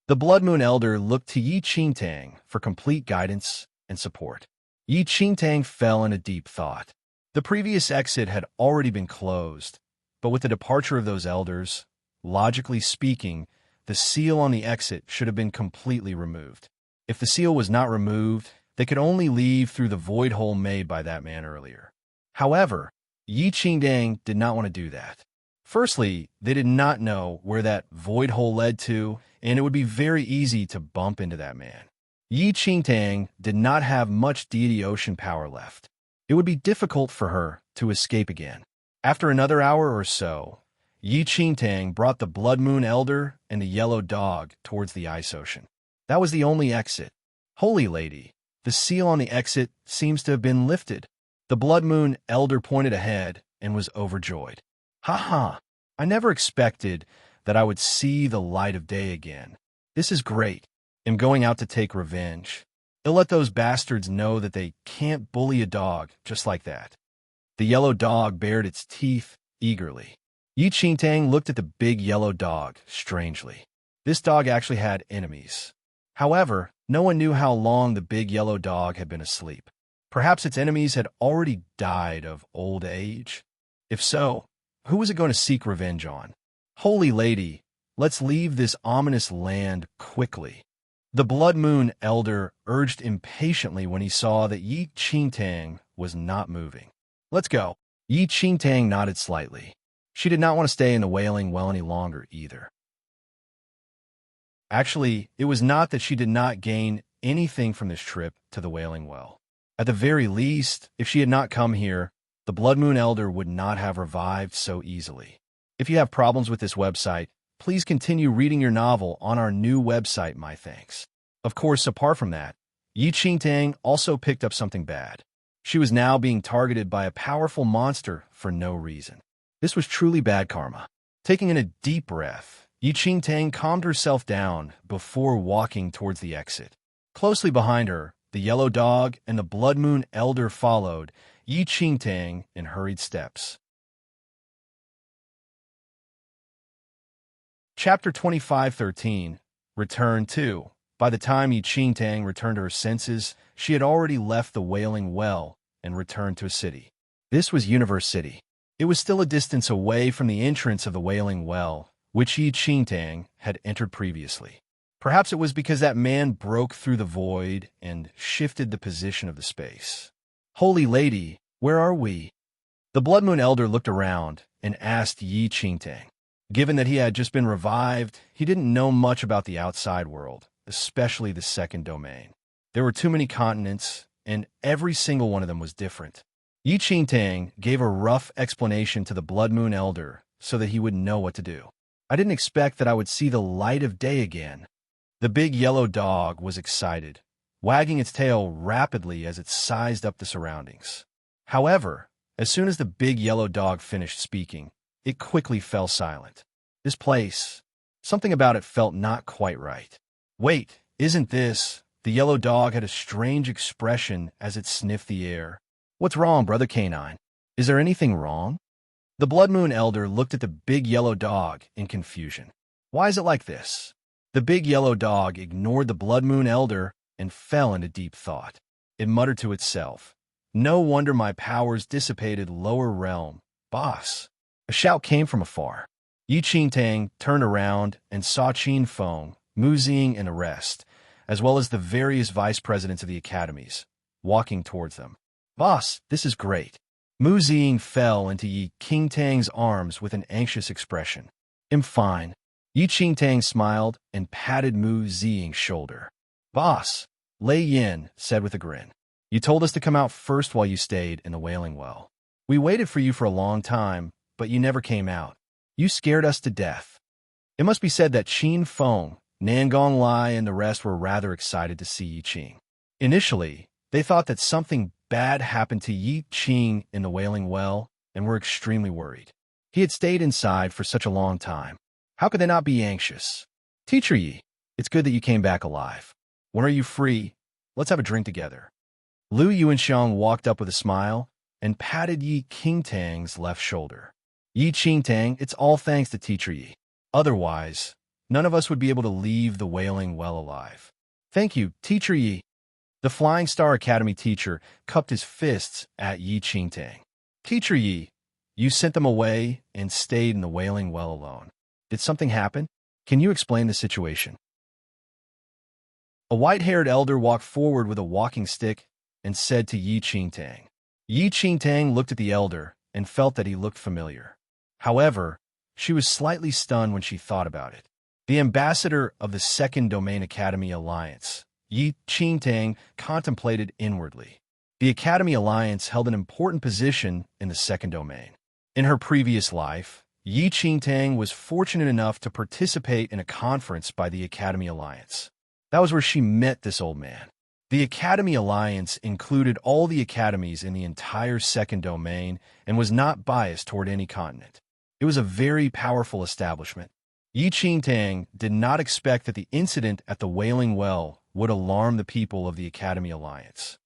The Blood Moon Elder looked to Yi Qingtang for complete guidance and support. Yi Qingtang fell in a deep thought. The previous exit had already been closed, but with the departure of those elders, logically speaking, the seal on the exit should have been completely removed. If the seal was not removed, they could only leave through the void hole made by that man earlier. However, Yi Qingtang did not want to do that. Firstly, they did not know where that void hole led to, and it would be very easy to bump into that man. Yi Qingtang did not have much deity ocean power left. It would be difficult for her to escape again. After another hour or so, Yi Qingtang brought the Blood Moon Elder and the yellow dog towards the ice ocean. That was the only exit. "Holy Lady, the seal on the exit seems to have been lifted." The Blood Moon Elder pointed ahead and was overjoyed. "Ha ha! I never expected that I would see the light of day again. This is great. I'm going out to take revenge. I'll let those bastards know that they can't bully a dog just like that." The yellow dog bared its teeth eagerly. Yi Qingtang looked at the big yellow dog strangely. This dog actually had enemies. However, no one knew how long the big yellow dog had been asleep. Perhaps its enemies had already died of old age. If so, who was it going to seek revenge on? "Holy Lady, let's leave this ominous land quickly." The Blood Moon Elder urged impatiently when he saw that Yi Qingtang was not moving. "Let's go." Yi Qingtang nodded slightly. She did not want to stay in the Wailing Well any longer either. Actually, it was not that she did not gain anything from this trip to the Wailing Well. At the very least, if she had not come here, the Blood Moon Elder would not have revived so easily. If you have problems with this website, please continue reading your novel on our new website, my thanks. Of course, apart from that, Yi Qingtang also picked up something bad. She was now being targeted by a powerful monster for no reason. This was truly bad karma. Taking in a deep breath, Yi Qingtang calmed herself down before walking towards the exit. Closely behind her, the yellow dog and the Blood Moon Elder followed Yi Qingtang in hurried steps. Chapter 25:13, Return 2. By the time Yi Qingtang returned to her senses, she had already left the Wailing Well and returned to a city. This was Immerse City. It was still a distance away from the entrance of the Wailing Well, which Yi Qingtang had entered previously. Perhaps it was because that man broke through the void and shifted the position of the space. Holy Lady, where are we? The Blood Moon Elder looked around and asked Yi Qingtang. Given that he had just been revived, he didn't know much about the outside world, especially the second domain. There were too many continents, and every single one of them was different. Yi Qingtang gave a rough explanation to the Blood Moon Elder so that he would know what to do. I didn't expect that I would see the light of day again. The big yellow dog was excited, wagging its tail rapidly as it sized up the surroundings. However, as soon as the big yellow dog finished speaking, it quickly fell silent. This place, something about it felt not quite right. Wait, isn't this? The yellow dog had a strange expression as it sniffed the air. What's wrong, Brother Canine? Is there anything wrong? The Blood Moon Elder looked at the big yellow dog in confusion. Why is it like this? The big yellow dog ignored the Blood Moon Elder and fell into deep thought. It muttered to itself, "No wonder my powers dissipated lower realm. Boss." A shout came from afar. Yi Qingtang turned around and saw Qin Feng, Mu Xing, and Arrest, as well as the various vice presidents of the academies, walking towards them. "Boss, this is great." Mu Xing fell into Yi Qingtang's arms with an anxious expression. "I'm fine." Yi Qingtang smiled and patted Mu Xing's shoulder. "Boss," Lei Yin said with a grin. "You told us to come out first while you stayed in the Wailing Well. We waited for you for a long time, but you never came out. You scared us to death." It must be said that Qin Feng, Nangong Lai, and the rest were rather excited to see Yi Qing. Initially, they thought that something bad happened to Yi Qing in the Wailing Well and were extremely worried. He had stayed inside for such a long time. How could they not be anxious? "Teacher Yi, it's good that you came back alive. When are you free? Let's have a drink together." Lu Yuanxiang walked up with a smile and patted Yi Qingtang's left shoulder. "Yi Qingtang, it's all thanks to Teacher Yi. Otherwise, none of us would be able to leave the Wailing Well alive. Thank you, Teacher Yi." The Flying Star Academy teacher cupped his fists at Yi Qingtang. "Teacher Yi, you sent them away and stayed in the Wailing Well alone. Did something happen? Can you explain the situation?" A white-haired elder walked forward with a walking stick and said to Yi Qingtang. Yi Qingtang looked at the elder and felt that he looked familiar. However, she was slightly stunned when she thought about it. The ambassador of the Second Domain Academy Alliance, Yi Qingtang contemplated inwardly. The Academy Alliance held an important position in the Second Domain. In her previous life, Yi Qingtang was fortunate enough to participate in a conference by the Academy Alliance. That was where she met this old man. The Academy Alliance included all the academies in the entire Second Domain and was not biased toward any continent. It was a very powerful establishment. Yi Qingtang did not expect that the incident at the Wailing Well would alarm the people of the Academy Alliance.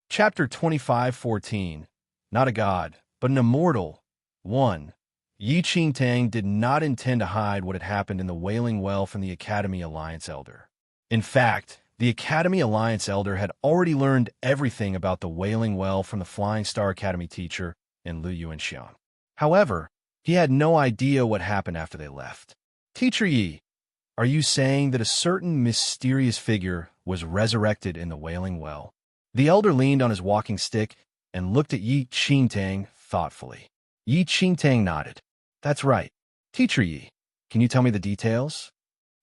Chapter 25:14. Not a god, but an immortal. 1. Yi Qingtang did not intend to hide what had happened in the Wailing Well from the Academy Alliance Elder. In fact, the Academy Alliance Elder had already learned everything about the Wailing Well from the Flying Star Academy teacher and Lu Yuanxiang. However, he had no idea what happened after they left. "Teacher Yi, are you saying that a certain mysterious figure was resurrected in the Wailing Well?" The elder leaned on his walking stick and looked at Yi Qingtang thoughtfully. Yi Qingtang nodded. "That's right. Teacher Yi, can you tell me the details?"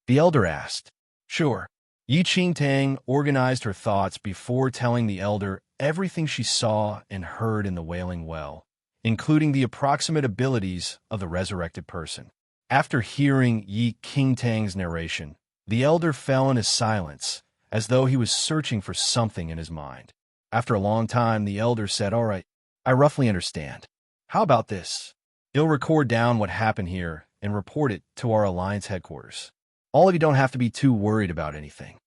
The elder asked. "Sure. Yi Qingtang organized her thoughts before telling the elder everything she saw and heard in the Wailing Well, including the approximate abilities of the resurrected person. After hearing Yi Qingtang's narration, the elder fell into silence, as though he was searching for something in his mind. After a long time, the elder said, "All right, I roughly understand. How about this? You'll record down what happened here and report it to our Alliance headquarters. All of you don't have to be too worried about anything.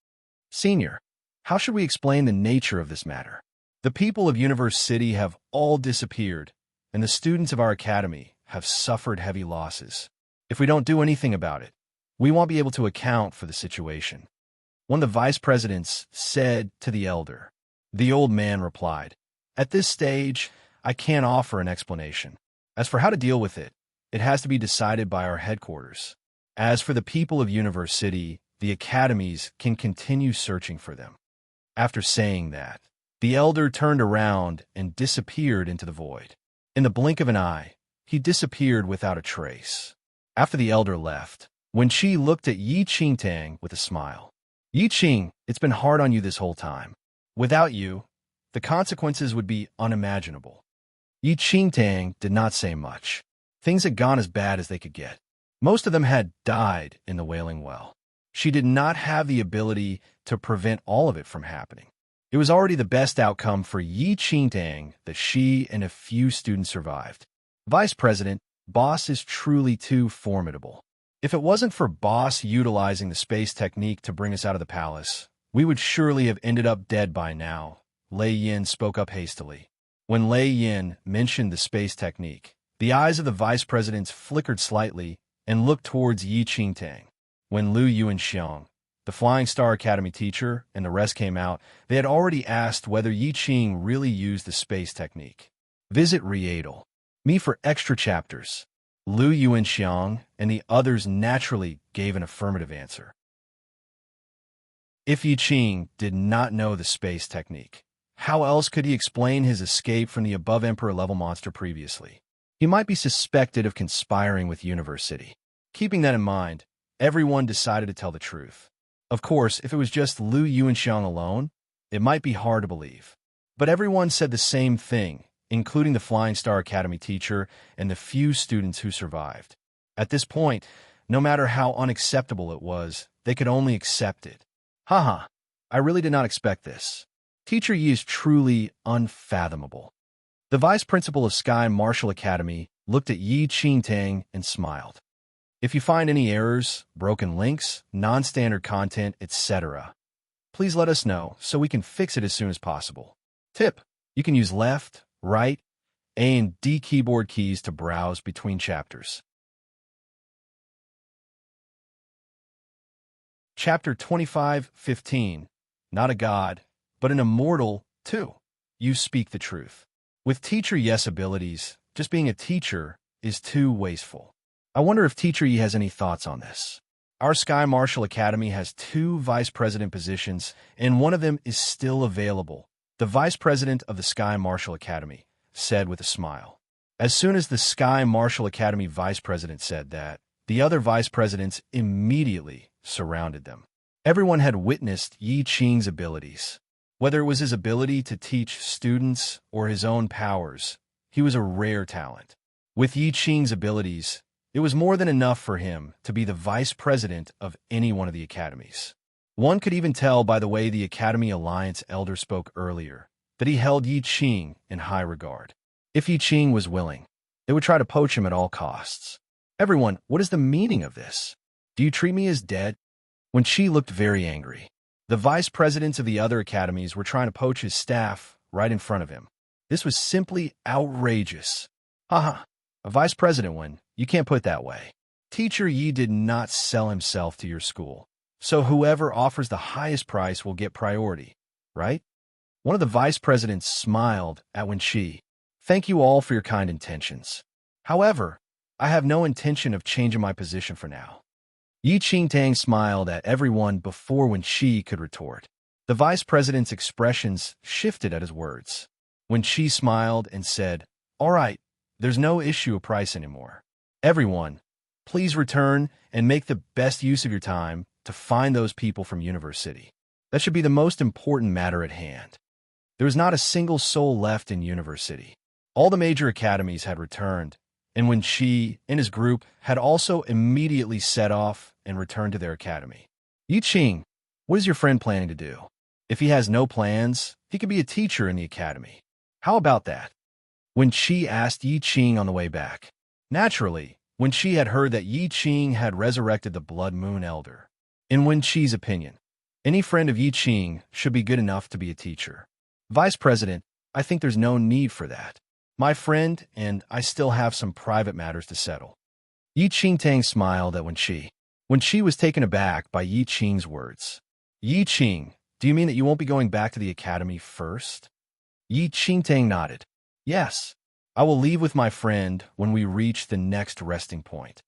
Senior, how should we explain the nature of this matter? The people of Universe City have all disappeared, and the students of our academy have suffered heavy losses. If we don't do anything about it, we won't be able to account for the situation." One of the vice presidents said to the elder. The old man replied, "At this stage, I can't offer an explanation. As for how to deal with it, it has to be decided by our headquarters. As for the people of Universe City, the academies can continue searching for them." After saying that, the elder turned around and disappeared into the void. In the blink of an eye, he disappeared without a trace. After the elder left, Wenqi looked at Yi Qingtang with a smile. "Yi Qing, it's been hard on you this whole time. Without you, the consequences would be unimaginable." Yi Qingtang did not say much. Things had gone as bad as they could get. Most of them had died in the Wailing Well. She did not have the ability to prevent all of it from happening. It was already the best outcome for Yi Qingtang that she and a few students survived. Vice President, Boss is truly too formidable. If it wasn't for Boss utilizing the space technique to bring us out of the palace, we would surely have ended up dead by now, Lei Yin spoke up hastily. When Lei Yin mentioned the space technique, the eyes of the vice presidents flickered slightly and looked towards Yi Qingtang. When Lu Yuanxiang, the Flying Star Academy teacher, and the rest came out, they had already asked whether Yi Qing really used the space technique. Visit Readle. Me for extra chapters. Lu Yuanxiang and the others naturally gave an affirmative answer. If Yi Qing did not know the space technique, how else could he explain his escape from the above Emperor-level monster previously? He might be suspected of conspiring with Universe City. Keeping that in mind, everyone decided to tell the truth. Of course, if it was just Lu Yuanxiang alone, it might be hard to believe. But everyone said the same thing, including the Flying Star Academy teacher and the few students who survived. At this point, no matter how unacceptable it was, they could only accept it. Haha, I really did not expect this. Teacher Yi is truly unfathomable. The vice principal of Sky Martial Academy looked at Yi Qingtang and smiled. If you find any errors, broken links, non-standard content, etc., please let us know so we can fix it as soon as possible. Tip: you can use left, right, A and D keyboard keys to browse between chapters. Chapter 25:15. Not a god, but an immortal, too. You speak the truth. With Teacher Yes abilities, just being a teacher is too wasteful. I wonder if Teacher Yi has any thoughts on this. Our Sky Martial Academy has 2 vice president positions, and one of them is still available. The vice president of the Sky Martial Academy said with a smile. As soon as the Sky Martial Academy vice president said that, the other vice presidents immediately surrounded them. Everyone had witnessed Yi Qing's abilities. Whether it was his ability to teach students or his own powers, he was a rare talent. With Yi Qing's abilities, it was more than enough for him to be the vice president of any one of the academies. One could even tell by the way the Academy Alliance elder spoke earlier that he held Yi Qing in high regard. If Yi Qing was willing, they would try to poach him at all costs. Everyone, what is the meaning of this? Do you treat me as dead? Wenqi looked very angry. The vice presidents of the other academies were trying to poach his staff right in front of him. This was simply outrageous. Haha, a vice president win. You can't put it that way. Teacher Yi did not sell himself to your school, so whoever offers the highest price will get priority, right? One of the vice presidents smiled at Wenqi. Thank you all for your kind intentions. However, I have no intention of changing my position for now. Yi Qingtang smiled at everyone before Wenqi could retort. The vice president's expressions shifted at his words. Wenqi smiled and said, "All right, there's no issue of price anymore. Everyone, please return and make the best use of your time to find those people from University. That should be the most important matter at hand. There was not a single soul left in University. All the major academies had returned, and when she and his group had also immediately set off and returned to their academy. Yi Qing, what is your friend planning to do? If he has no plans, he could be a teacher in the academy. How about that? When Qi asked Yi Qing on the way back. Naturally, when Qi had heard that Yi Qing had resurrected the Blood Moon Elder. In Wen Qi's opinion, any friend of Yi Qing should be good enough to be a teacher. Vice President, I think there's no need for that. My friend and I still have some private matters to settle. Yi Qingtang smiled at Wen Qi was taken aback by Yi Qing's words. Yi Qing, do you mean that you won't be going back to the academy first? Yi Qingtang nodded. Yes, I will leave with my friend when we reach the next resting point.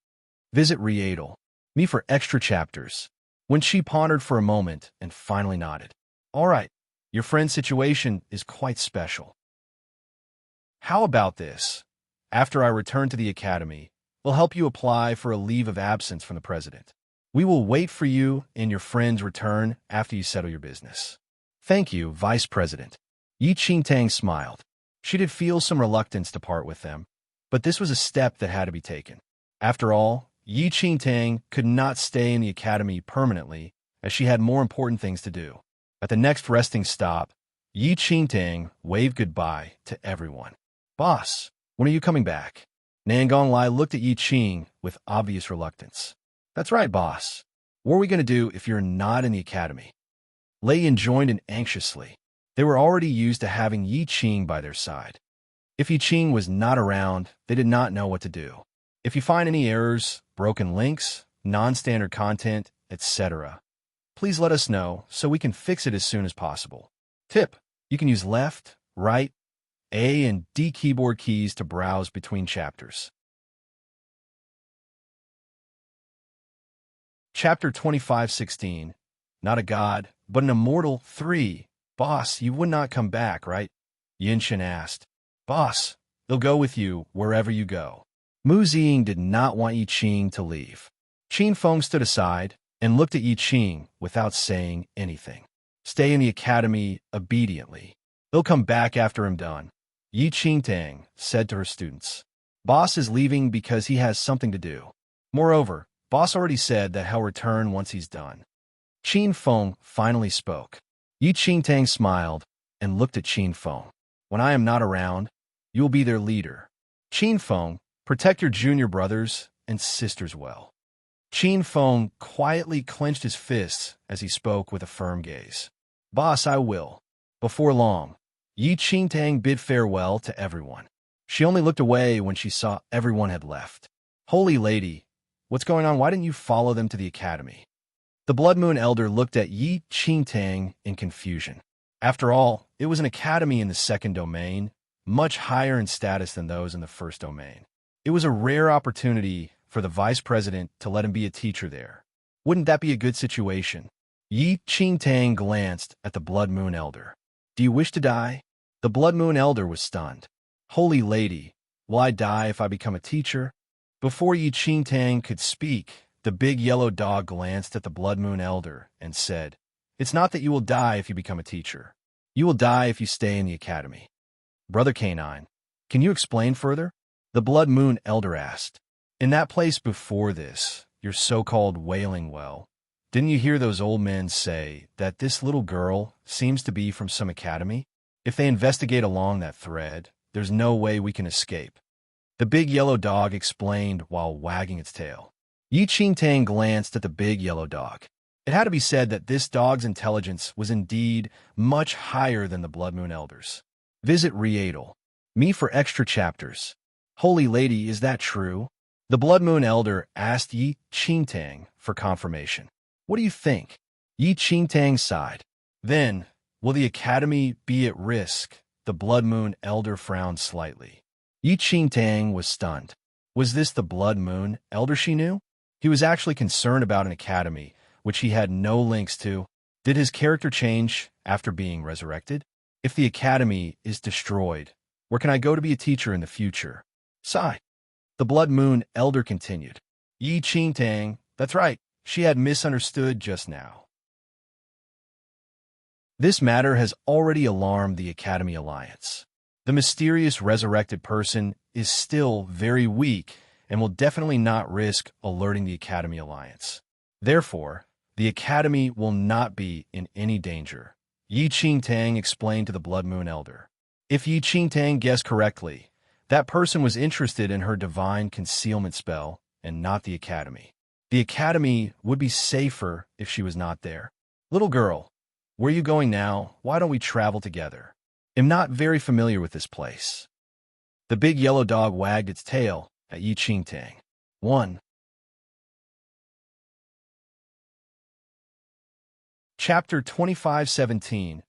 Visit Readel. Me for extra chapters. When she pondered for a moment and finally nodded. All right, your friend's situation is quite special. How about this? After I return to the academy, we'll help you apply for a leave of absence from the president. We will wait for you and your friend's return after you settle your business. Thank you, Vice President. Yi Qingtang smiled. She did feel some reluctance to part with them, but this was a step that had to be taken. After all, Yi Qingtang could not stay in the academy permanently, as she had more important things to do. At the next resting stop, Yi Qingtang waved goodbye to everyone. Boss, when are you coming back? Nangong Lai looked at Yi Qing with obvious reluctance. That's right, boss. What are we going to do if you're not in the academy? Lei Yin joined in anxiously. They were already used to having Yi Qing by their side. If Yi Qing was not around, they did not know what to do. If you find any errors, broken links, non-standard content, etc., please let us know so we can fix it as soon as possible. Tip: you can use left, right, A and D keyboard keys to browse between chapters. Chapter 25:16. Not a god, but an immortal. 3. Boss, you would not come back, right? Yinshin asked. Boss, they'll go with you wherever you go. Mu Ziying did not want Yi Qing to leave. Qin Feng stood aside and looked at Yi Qing without saying anything. Stay in the academy obediently. They'll come back after I'm done. Yi Qingtang said to her students. Boss is leaving because he has something to do. Moreover, Boss already said that he'll return once he's done. Qin Feng finally spoke. Yi Qingtang smiled and looked at Qin Feng. When I am not around, you will be their leader. Qin Feng, protect your junior brothers and sisters well. Qin Feng quietly clenched his fists as he spoke with a firm gaze. Boss, I will. Before long, Yi Qingtang bid farewell to everyone. She only looked away when she saw everyone had left. Holy lady, what's going on? Why didn't you follow them to the academy? The Blood Moon Elder looked at Yi Qingtang in confusion. After all, it was an academy in the second domain, much higher in status than those in the first domain. It was a rare opportunity for the vice president to let him be a teacher there. Wouldn't that be a good situation? Yi Qingtang glanced at the Blood Moon Elder. Do you wish to die? The Blood Moon Elder was stunned. Holy lady, will I die if I become a teacher? Before Yi Qingtang could speak, the big yellow dog glanced at the Blood Moon Elder and said, It's not that you will die if you become a teacher. You will die if you stay in the academy. Brother Canine, can you explain further? The Blood Moon Elder asked. In that place before this, your so-called Wailing Well, didn't you hear those old men say that this little girl seems to be from some academy? If they investigate along that thread, there's no way we can escape. The big yellow dog explained while wagging its tail. Yi Qingtang glanced at the big yellow dog. It had to be said that this dog's intelligence was indeed much higher than the Blood Moon Elder's. Visit Readel. Me for extra chapters. Holy lady, is that true? The Blood Moon Elder asked Yi Qingtang for confirmation. What do you think? Yi Qingtang sighed. Then, will the academy be at risk? The Blood Moon Elder frowned slightly. Yi Qingtang was stunned. Was this the Blood Moon Elder she knew? He was actually concerned about an academy, which he had no links to. Did his character change after being resurrected? If the academy is destroyed, where can I go to be a teacher in the future? Sigh. The Blood Moon Elder continued. Yi Qingtang, that's right. she had misunderstood just now. This matter has already alarmed the Academy Alliance. The mysterious resurrected person is still very weak and will definitely not risk alerting the Academy Alliance. Therefore, the Academy will not be in any danger, Yi Qingtang explained to the Blood Moon Elder. If Yi Qingtang guessed correctly, that person was interested in her divine concealment spell and not the Academy. The Academy would be safer if she was not there. Little girl, where are you going now? Why don't we travel together? I'm not very familiar with this place. The big yellow dog wagged its tail at Yi Qingtang. 1. Chapter 25:17.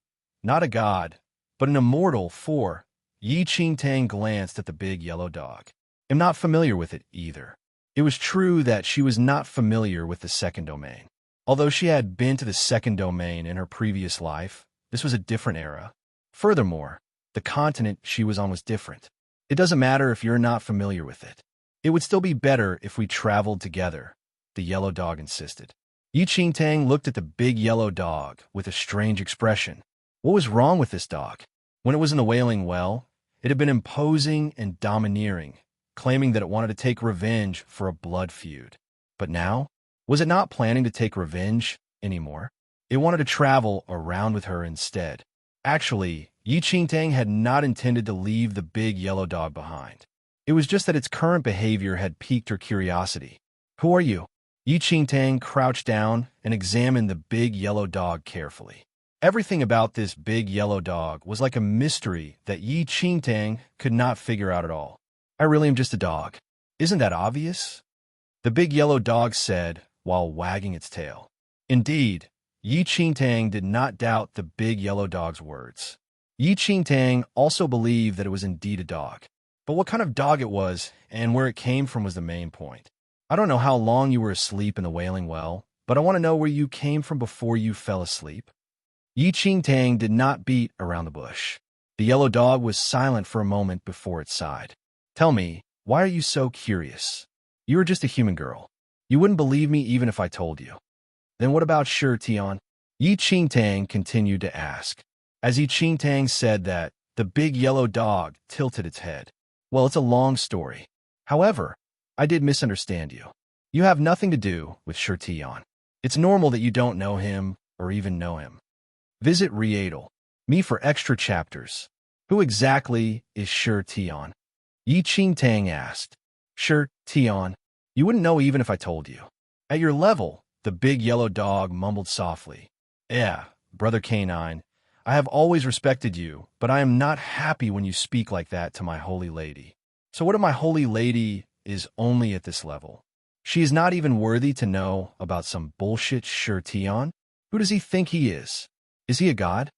Not a god, but an immortal. 4. Yi Qingtang glanced at the big yellow dog. I'm not familiar with it either. It was true that she was not familiar with the second domain. Although she had been to the second domain in her previous life, this was a different era. Furthermore, the continent she was on was different. It doesn't matter if you're not familiar with it. It would still be better if we traveled together, the yellow dog insisted. Yi Qingtang looked at the big yellow dog with a strange expression. What was wrong with this dog? When it was in the Wailing Well, it had been imposing and domineering, claiming that it wanted to take revenge for a blood feud. But now, was it not planning to take revenge anymore? It wanted to travel around with her instead. Actually, Yi Qingtang had not intended to leave the big yellow dog behind. It was just that its current behavior had piqued her curiosity. Who are you? Yi Qingtang crouched down and examined the big yellow dog carefully. Everything about this big yellow dog was like a mystery that Yi Qingtang could not figure out at all. I really am just a dog. Isn't that obvious? The big yellow dog said while wagging its tail. Indeed, Yi Qingtang did not doubt the big yellow dog's words. Yi Qingtang also believed that it was indeed a dog. But what kind of dog it was and where it came from was the main point. I don't know how long you were asleep in the Wailing Well, but I want to know where you came from before you fell asleep. Yi Qingtang did not beat around the bush. The yellow dog was silent for a moment before it sighed. Tell me, why are you so curious? You are just a human girl. You wouldn't believe me even if I told you. Then what about Shi Tian? Yi Qingtang continued to ask. As Yi Qingtang said that, the big yellow dog tilted its head. Well, it's a long story. However, I did misunderstand you. You have nothing to do with Shi Tian. It's normal that you don't know him or even know him. Visit Readle. Me for extra chapters. Who exactly is Shi Tian? Yi Qingtang asked. Shi Tian. You wouldn't know even if I told you. At your level, the big yellow dog mumbled softly. Yeah, Brother Canine, I have always respected you, but I am not happy when you speak like that to my holy lady. So what if my holy lady is only at this level? She is not even worthy to know about some bullshit Shi Tian? Who does he think he is? Is he a god?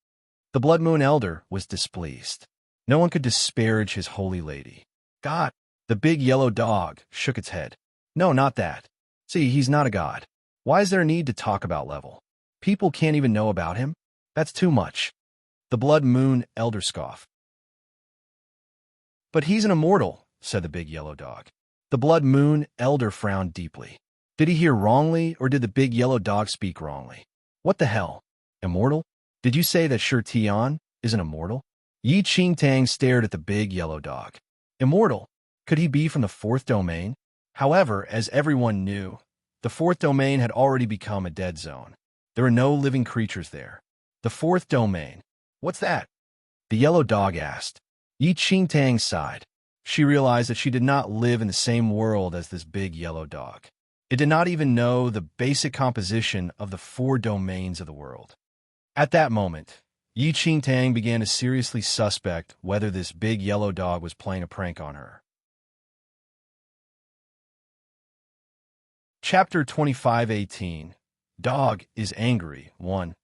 The Blood Moon Elder was displeased. No one could disparage his holy lady. God, the big yellow dog shook its head. No, not that. See, he's not a god. Why is there a need to talk about level? People can't even know about him? That's too much. The Blood Moon Elder scoffed. But he's an immortal, said the big yellow dog. The Blood Moon Elder frowned deeply. Did he hear wrongly, or did the big yellow dog speak wrongly? What the hell? Immortal? Did you say that Shi Tian is an immortal? Yi Qingtang stared at the big yellow dog. Immortal? Could he be from the fourth domain? However, as everyone knew, the fourth domain had already become a dead zone. There were no living creatures there. The fourth domain. What's that? The yellow dog asked. Yi Qingtang sighed. She realized that she did not live in the same world as this big yellow dog. It did not even know the basic composition of the 4 domains of the world. At that moment, Yi Qingtang began to seriously suspect whether this big yellow dog was playing a prank on her. Chapter 25:18. Dog is angry. 1.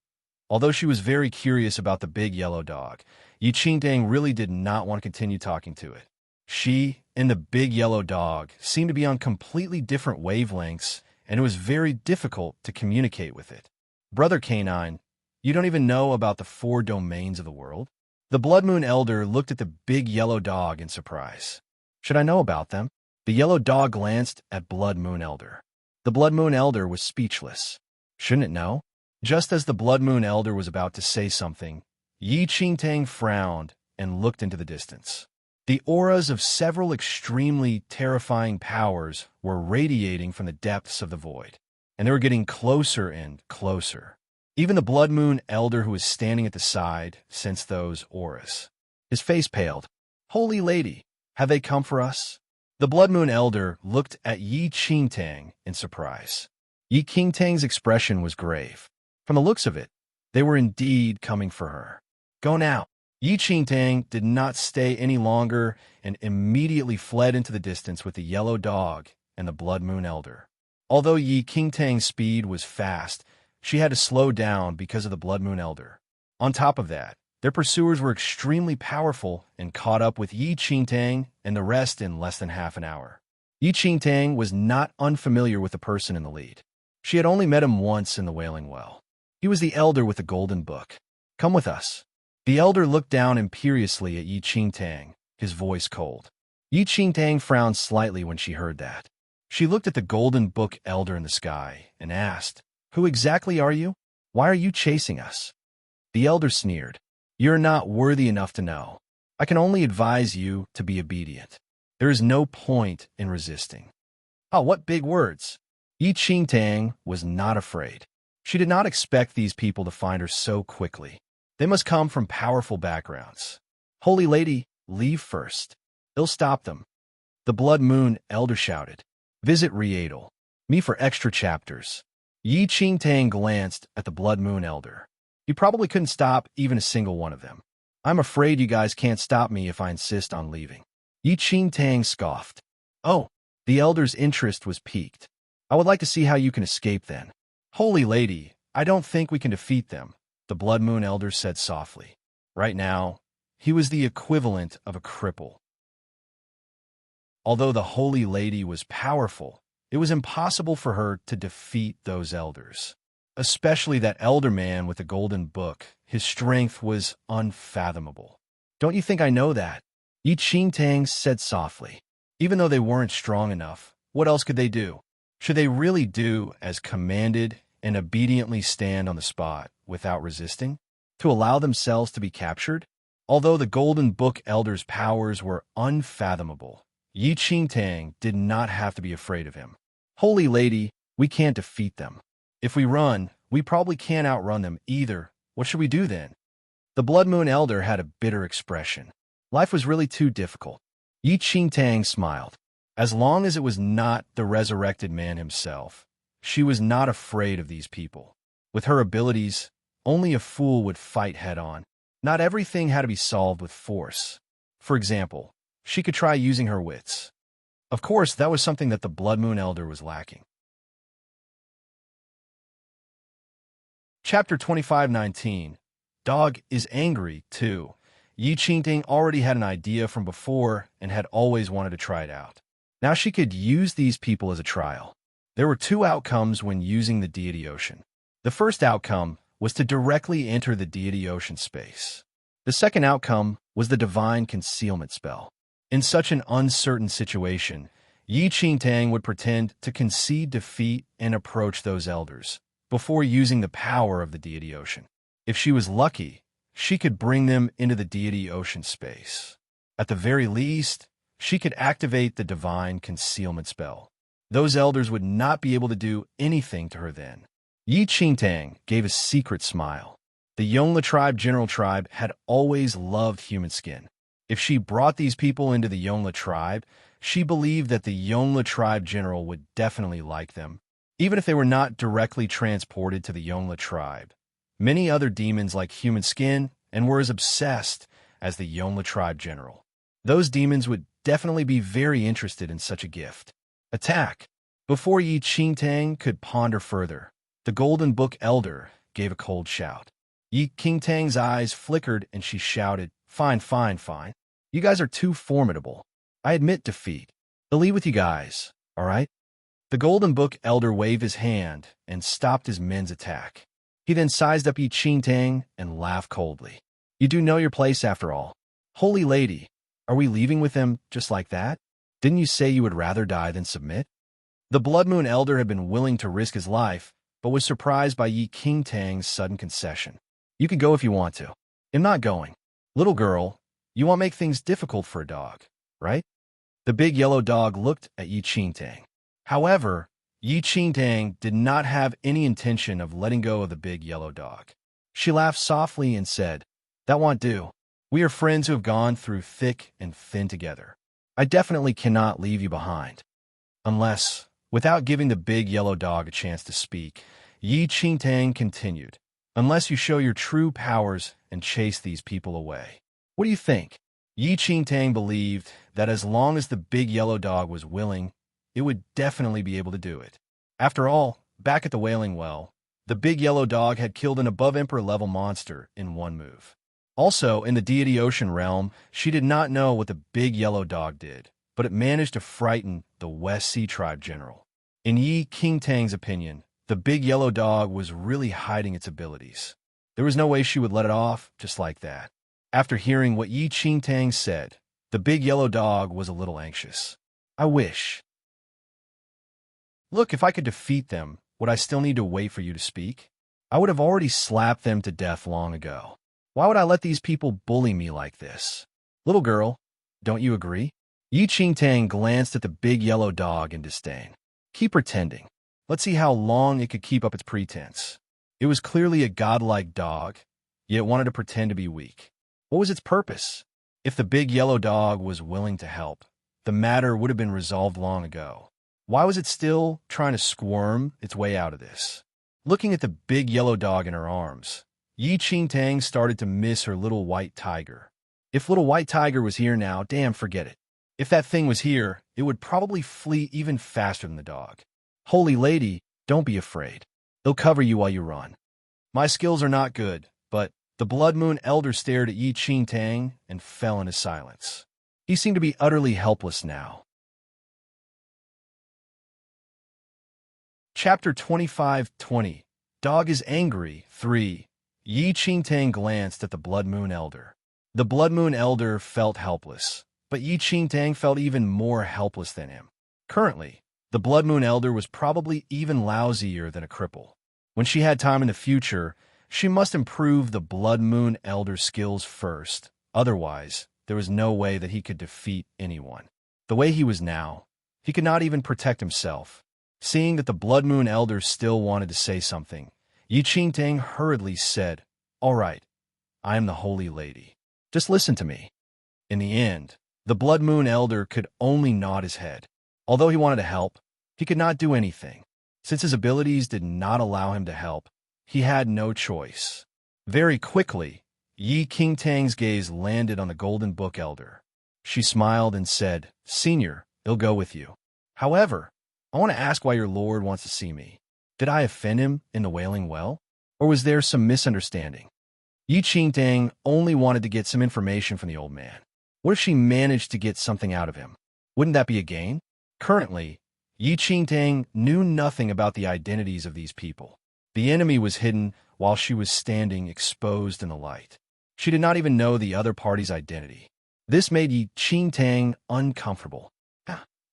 Although she was very curious about the big yellow dog, Yi Qingtang really did not want to continue talking to it. She and the big yellow dog seemed to be on completely different wavelengths, and it was very difficult to communicate with it. Brother Canine, you don't even know about the 4 domains of the world? The Blood Moon Elder looked at the big yellow dog in surprise. Should I know about them? The yellow dog glanced at Blood Moon Elder. The Blood Moon Elder was speechless. Shouldn't it know? Just as the Blood Moon Elder was about to say something, Yi Qingtang frowned and looked into the distance. The auras of several extremely terrifying powers were radiating from the depths of the void, and they were getting closer and closer. Even the Blood Moon Elder who was standing at the side sensed those auras. His face paled. "Holy Lady, have they come for us?" The Blood Moon Elder looked at Yi Qingtang in surprise. Yi Qingtang's expression was grave. From the looks of it, they were indeed coming for her. "Go now." Yi Qingtang did not stay any longer and immediately fled into the distance with the yellow dog and the Blood Moon Elder. Although Yi Qingtang's speed was fast, she had to slow down because of the Blood Moon Elder. On top of that, their pursuers were extremely powerful and caught up with Yi Qingtang and the rest in less than half an hour. Yi Qingtang was not unfamiliar with the person in the lead. She had only met him once in the Wailing Well. He was the elder with the golden book. "Come with us." The elder looked down imperiously at Yi Qingtang, his voice cold. Yi Qingtang frowned slightly when she heard that. She looked at the golden book elder in the sky and asked, "Who exactly are you? Why are you chasing us?" The elder sneered. "You're not worthy enough to know. I can only advise you to be obedient. There is no point in resisting." "Oh, what big words!" Yi Qingtang was not afraid. She did not expect these people to find her so quickly. They must come from powerful backgrounds. "Holy Lady, leave first. They'll stop them." The Blood Moon Elder shouted. "Visit Readel. Me for extra chapters." Yi Qingtang glanced at the Blood Moon Elder. He probably couldn't stop even a single one of them. "I'm afraid you guys can't stop me if I insist on leaving." Yi Qingtang scoffed. "Oh." The Elder's interest was piqued. "I would like to see how you can escape then." "Holy Lady, I don't think we can defeat them," the Blood Moon Elder said softly. Right now, he was the equivalent of a cripple. Although the Holy Lady was powerful, it was impossible for her to defeat those elders. Especially that elder man with the golden book. His strength was unfathomable. "Don't you think I know that?" Yi Qingtang said softly. Even though they weren't strong enough, what else could they do? Should they really do as commanded and obediently stand on the spot without resisting, to allow themselves to be captured? Although the Golden Book Elder's powers were unfathomable, Yi Qingtang did not have to be afraid of him. "Holy Lady, we can't defeat them. If we run, we probably can't outrun them either. What should we do then?" The Blood Moon Elder had a bitter expression. Life was really too difficult. Yi Qingtang smiled. As long as it was not the resurrected man himself, she was not afraid of these people. With her abilities, only a fool would fight head-on. Not everything had to be solved with force. For example, she could try using her wits. Of course, that was something that the Blood Moon Elder was lacking. Chapter 25:19. Dog is angry, too. Yi Qingtang already had an idea from before and had always wanted to try it out. Now she could use these people as a trial. There were two outcomes when using the Deity Ocean. The first outcome was to directly enter the Deity Ocean space. The second outcome was the Divine Concealment spell. In such an uncertain situation, Yi Qingtang would pretend to concede defeat and approach those elders before using the power of the Deity Ocean. If she was lucky, she could bring them into the Deity Ocean space. At the very least, she could activate the Divine Concealment spell. Those elders would not be able to do anything to her then. Yi Qingtang gave a secret smile. The Yongla General Tribe had always loved human skin. If she brought these people into the Yongla tribe, she believed that the Yongla Tribe General would definitely like them, even if they were not directly transported to the Yongla tribe. Many other demons like human skin and were as obsessed as the Yongla Tribe General. Those demons would definitely be very interested in such a gift. Attack! Before Yi Qingtang could ponder further, the Golden Book Elder gave a cold shout. Yi Qingtang's eyes flickered and she shouted, Fine, fine, fine. You guys are too formidable. I admit defeat. I'll leave with you guys, all right?" The Golden Book Elder waved his hand and stopped his men's attack. He then sized up Yi Qingtang and laughed coldly. "You do know your place after all. Holy Lady, are we leaving with them just like that? Didn't you say you would rather die than submit?" The Blood Moon Elder had been willing to risk his life, but was surprised by Yi Qingtang's sudden concession. You can go if you want to. I'm not going. Little girl, you won't make things difficult for a dog, right? The big yellow dog looked at Yi Qingtang. However, Yi Qingtang did not have any intention of letting go of the big yellow dog. She laughed softly and said, "That won't do. We are friends who have gone through thick and thin together. I definitely cannot leave you behind." Unless, without giving the big yellow dog a chance to speak, Yi Qingtang continued, "Unless you show your true powers and chase these people away. What do you think?" Yi Qingtang believed that as long as the big yellow dog was willing, it would definitely be able to do it. After all, back at the Wailing Well, the big yellow dog had killed an above-emperor level monster in one move. Also, in the Deity Ocean realm, she did not know what the big yellow dog did, but it managed to frighten the West Sea Tribe general. In Yi Qingtang's opinion, the big yellow dog was really hiding its abilities. There was no way she would let it off just like that. After hearing what Yi Qingtang said, the big yellow dog was a little anxious. "I wish. Look, if I could defeat them, would I still need to wait for you to speak? I would have already slapped them to death long ago. Why would I let these people bully me like this? Little girl, don't you agree?" Yi Qingtang glanced at the big yellow dog in disdain. "Keep pretending. Let's see how long it could keep up its pretense." It was clearly a godlike dog, yet wanted to pretend to be weak. What was its purpose? If the big yellow dog was willing to help, the matter would have been resolved long ago. Why was it still trying to squirm its way out of this? Looking at the big yellow dog in her arms, Yi Qingtang started to miss her little white tiger. If little white tiger was here now, damn, forget it. If that thing was here, it would probably flee even faster than the dog. "Holy lady, don't be afraid. They'll cover you while you run." My skills are not good, but the Blood Moon Elder stared at Yi Qingtang and fell into silence. He seemed to be utterly helpless now. Chapter 25-20 Dog is Angry 3 Yi Qingtang glanced at the Blood Moon Elder. The Blood Moon Elder felt helpless, but Yi Qingtang felt even more helpless than him. Currently, the Blood Moon Elder was probably even lousier than a cripple. When she had time in the future, she must improve the Blood Moon Elder's skills first. Otherwise, there was no way that he could defeat anyone. The way he was now, he could not even protect himself. Seeing that the Blood Moon Elder still wanted to say something, Yi Qingtang hurriedly said, "All right, I am the Holy Lady. Just listen to me." In the end, the Blood Moon Elder could only nod his head. Although he wanted to help, he could not do anything. Since his abilities did not allow him to help, he had no choice. Very quickly, Yi Qingtang's gaze landed on the Golden Book Elder. She smiled and said, "Senior, I'll go with you. However, I want to ask why your lord wants to see me. Did I offend him in the Wailing Well? Or was there some misunderstanding?" Yi Qingtang only wanted to get some information from the old man. What if she managed to get something out of him? Wouldn't that be a gain? Currently, Yi Qingtang knew nothing about the identities of these people. The enemy was hidden while she was standing exposed in the light. She did not even know the other party's identity. This made Yi Qingtang uncomfortable.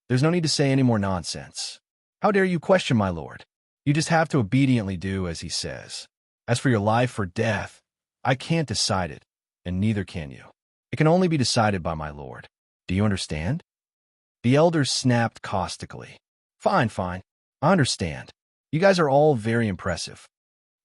There's no need to say any more nonsense. How dare you question my lord? You just have to obediently do as he says. As for your life or death, I can't decide it, and neither can you. It can only be decided by my lord. Do you understand? The elder snapped caustically. Fine. I understand. You guys are all very impressive.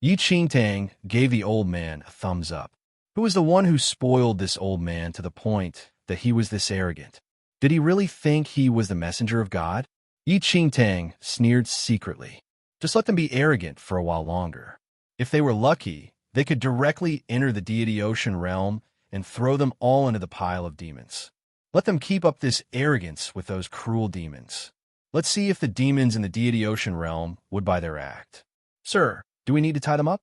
Yi Qingtang gave the old man a thumbs up. Who was the one who spoiled this old man to the point that he was this arrogant? Did he really think he was the messenger of God? Yi Qingtang sneered secretly. Just let them be arrogant for a while longer. If they were lucky, they could directly enter the Deity Ocean realm and throw them all into the pile of demons. Let them keep up this arrogance with those cruel demons. Let's see if the demons in the Deity Ocean realm would buy their act. Sir, do we need to tie them up?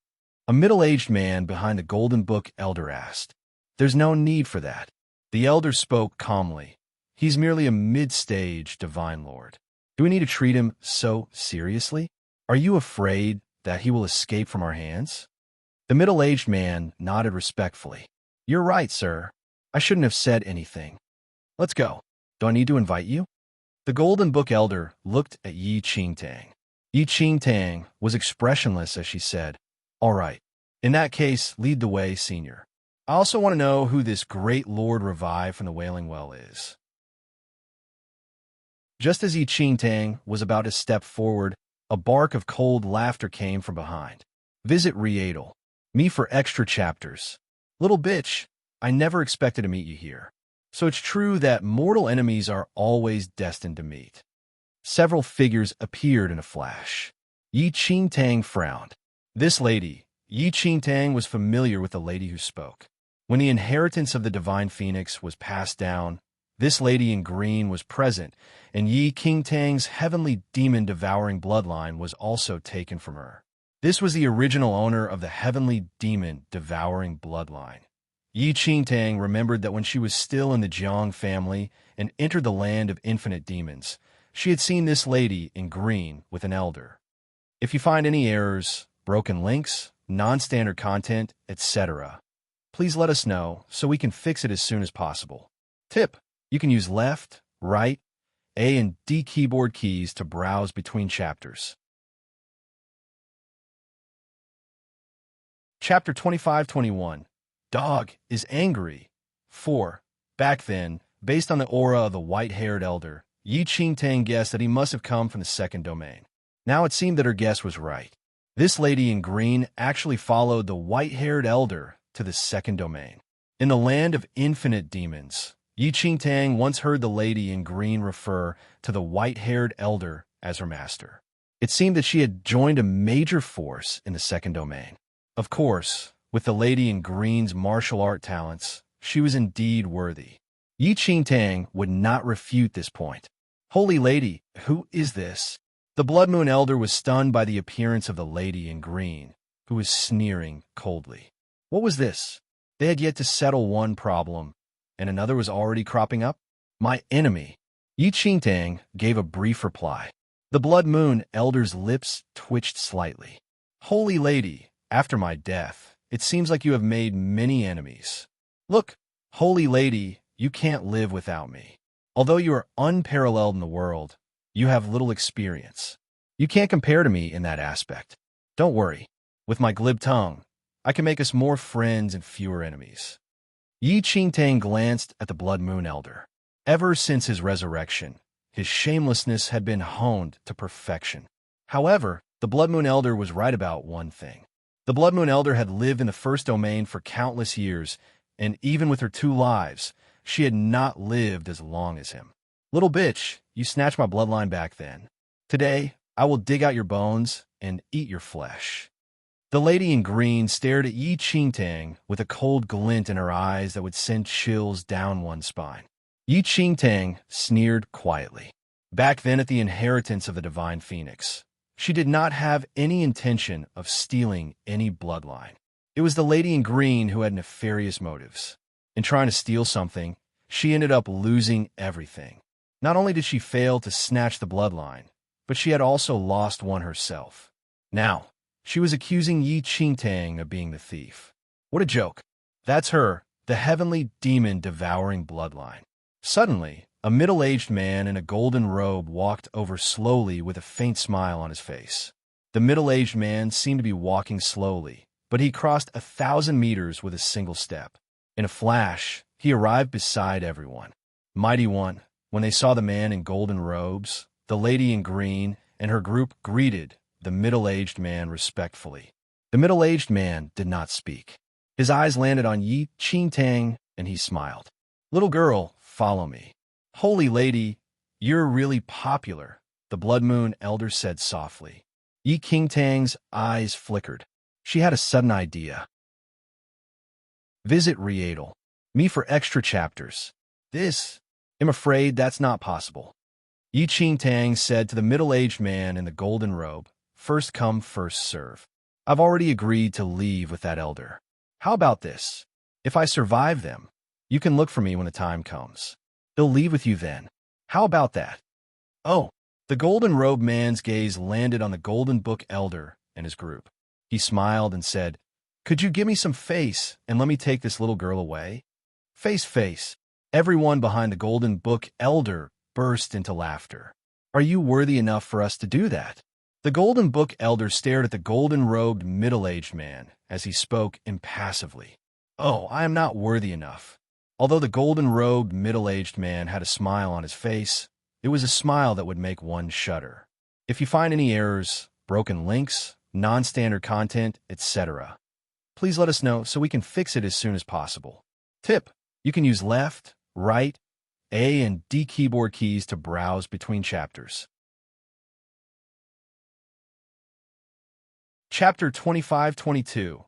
A middle-aged man behind the Golden Book Elder asked. There's no need for that. The elder spoke calmly. He's merely a mid-stage divine lord. Do we need to treat him so seriously? Are you afraid that he will escape from our hands? The middle-aged man nodded respectfully. You're right, sir. I shouldn't have said anything. Let's go. Do I need to invite you? The Golden Book Elder looked at Yi Qingtang. Yi Qingtang was expressionless as she said, "All right. In that case, lead the way, senior. I also want to know who this great Lord revived from the Wailing Well is." Just as Yi Qingtang was about to step forward, a bark of cold laughter came from behind. "Visit Readle. Me for extra chapters. Little bitch, I never expected to meet you here. So it's true that mortal enemies are always destined to meet." Several figures appeared in a flash. Yi Qingtang frowned. This lady, Yi Qingtang, was familiar with the lady who spoke. When the inheritance of the divine phoenix was passed down, this lady in green was present, and Yi Qingtang's heavenly demon-devouring bloodline was also taken from her. This was the original owner of the heavenly demon-devouring bloodline. Yi Qingtang remembered that when she was still in the Jiang family and entered the land of infinite demons, she had seen this lady in green with an elder. If you find any errors, broken links, non-standard content, etc., please let us know so we can fix it as soon as possible. Tip: you can use left, right, A and D keyboard keys to browse between chapters. Chapter 25-21. Dog is angry. 4. Back then, based on the aura of the white-haired elder, Yi Qingtang guessed that he must have come from the second domain. Now it seemed that her guess was right. This lady in green actually followed the white-haired elder to the second domain. In the land of infinite demons, Yi Qingtang once heard the lady in green refer to the white-haired elder as her master. It seemed that she had joined a major force in the second domain. Of course, with the lady in green's martial art talents, she was indeed worthy. Yi Qingtang would not refute this point. "Holy lady, who is this?" The Blood Moon Elder was stunned by the appearance of the lady in green, who was sneering coldly. What was this? They had yet to settle one problem, and another was already cropping up? "My enemy." Yi Qingtang gave a brief reply. The Blood Moon Elder's lips twitched slightly. "Holy lady, after my death, it seems like you have made many enemies. Look, Holy lady, you can't live without me. Although you are unparalleled in the world, you have little experience. You can't compare to me in that aspect. Don't worry. With my glib tongue, I can make us more friends and fewer enemies." Yi Qingtang glanced at the Blood Moon Elder. Ever since his resurrection, his shamelessness had been honed to perfection. However, the Blood Moon Elder was right about one thing. The Blood Moon Elder had lived in the first domain for countless years, and even with her 2 lives, she had not lived as long as him. "Little bitch, you snatched my bloodline back then. Today, I will dig out your bones and eat your flesh." The lady in green stared at Yi Qingtang with a cold glint in her eyes that would send chills down one's spine. Yi Qingtang sneered quietly. Back then at the inheritance of the divine phoenix, she did not have any intention of stealing any bloodline. It was the lady in green who had nefarious motives. In trying to steal something, she ended up losing everything. Not only did she fail to snatch the bloodline, but she had also lost one herself. Now, she was accusing Yi Qingtang of being the thief. What a joke. That's her, the heavenly demon-devouring bloodline. Suddenly, a middle-aged man in a golden robe walked over slowly with a faint smile on his face. The middle-aged man seemed to be walking slowly, but he crossed 1,000 meters with a single step. In a flash, he arrived beside everyone. Mighty One, when they saw the man in golden robes, the lady in green, and her group greeted the middle-aged man respectfully. The middle-aged man did not speak. His eyes landed on Yi Qingtang, and he smiled. "Little girl, follow me." "Holy lady, you're really popular," the Blood Moon Elder said softly. Yi Qingtang's eyes flickered. She had a sudden idea. "Visit Readle. Me for extra chapters." I'm afraid that's not possible." Yi Qingtang said to the middle-aged man in the golden robe, "First come, first serve. I've already agreed to leave with that elder. How about this? If I survive them, you can look for me when the time comes. He'll leave with you then. How about that?" "Oh." The golden robe man's gaze landed on the Golden Book Elder and his group. He smiled and said, "Could you give me some face and let me take this little girl away?" Face. Everyone behind the Golden Book Elder burst into laughter. "Are you worthy enough for us to do that?" The Golden Book Elder stared at the golden-robed middle-aged man as he spoke impassively. "Oh, I am not worthy enough." Although the golden-robed middle-aged man had a smile on his face, it was a smile that would make one shudder. "If you find any errors, broken links, non-standard content, etc., please let us know so we can fix it as soon as possible. Tip: you can use left, right, A and D keyboard keys to browse between chapters. Chapter 25-22.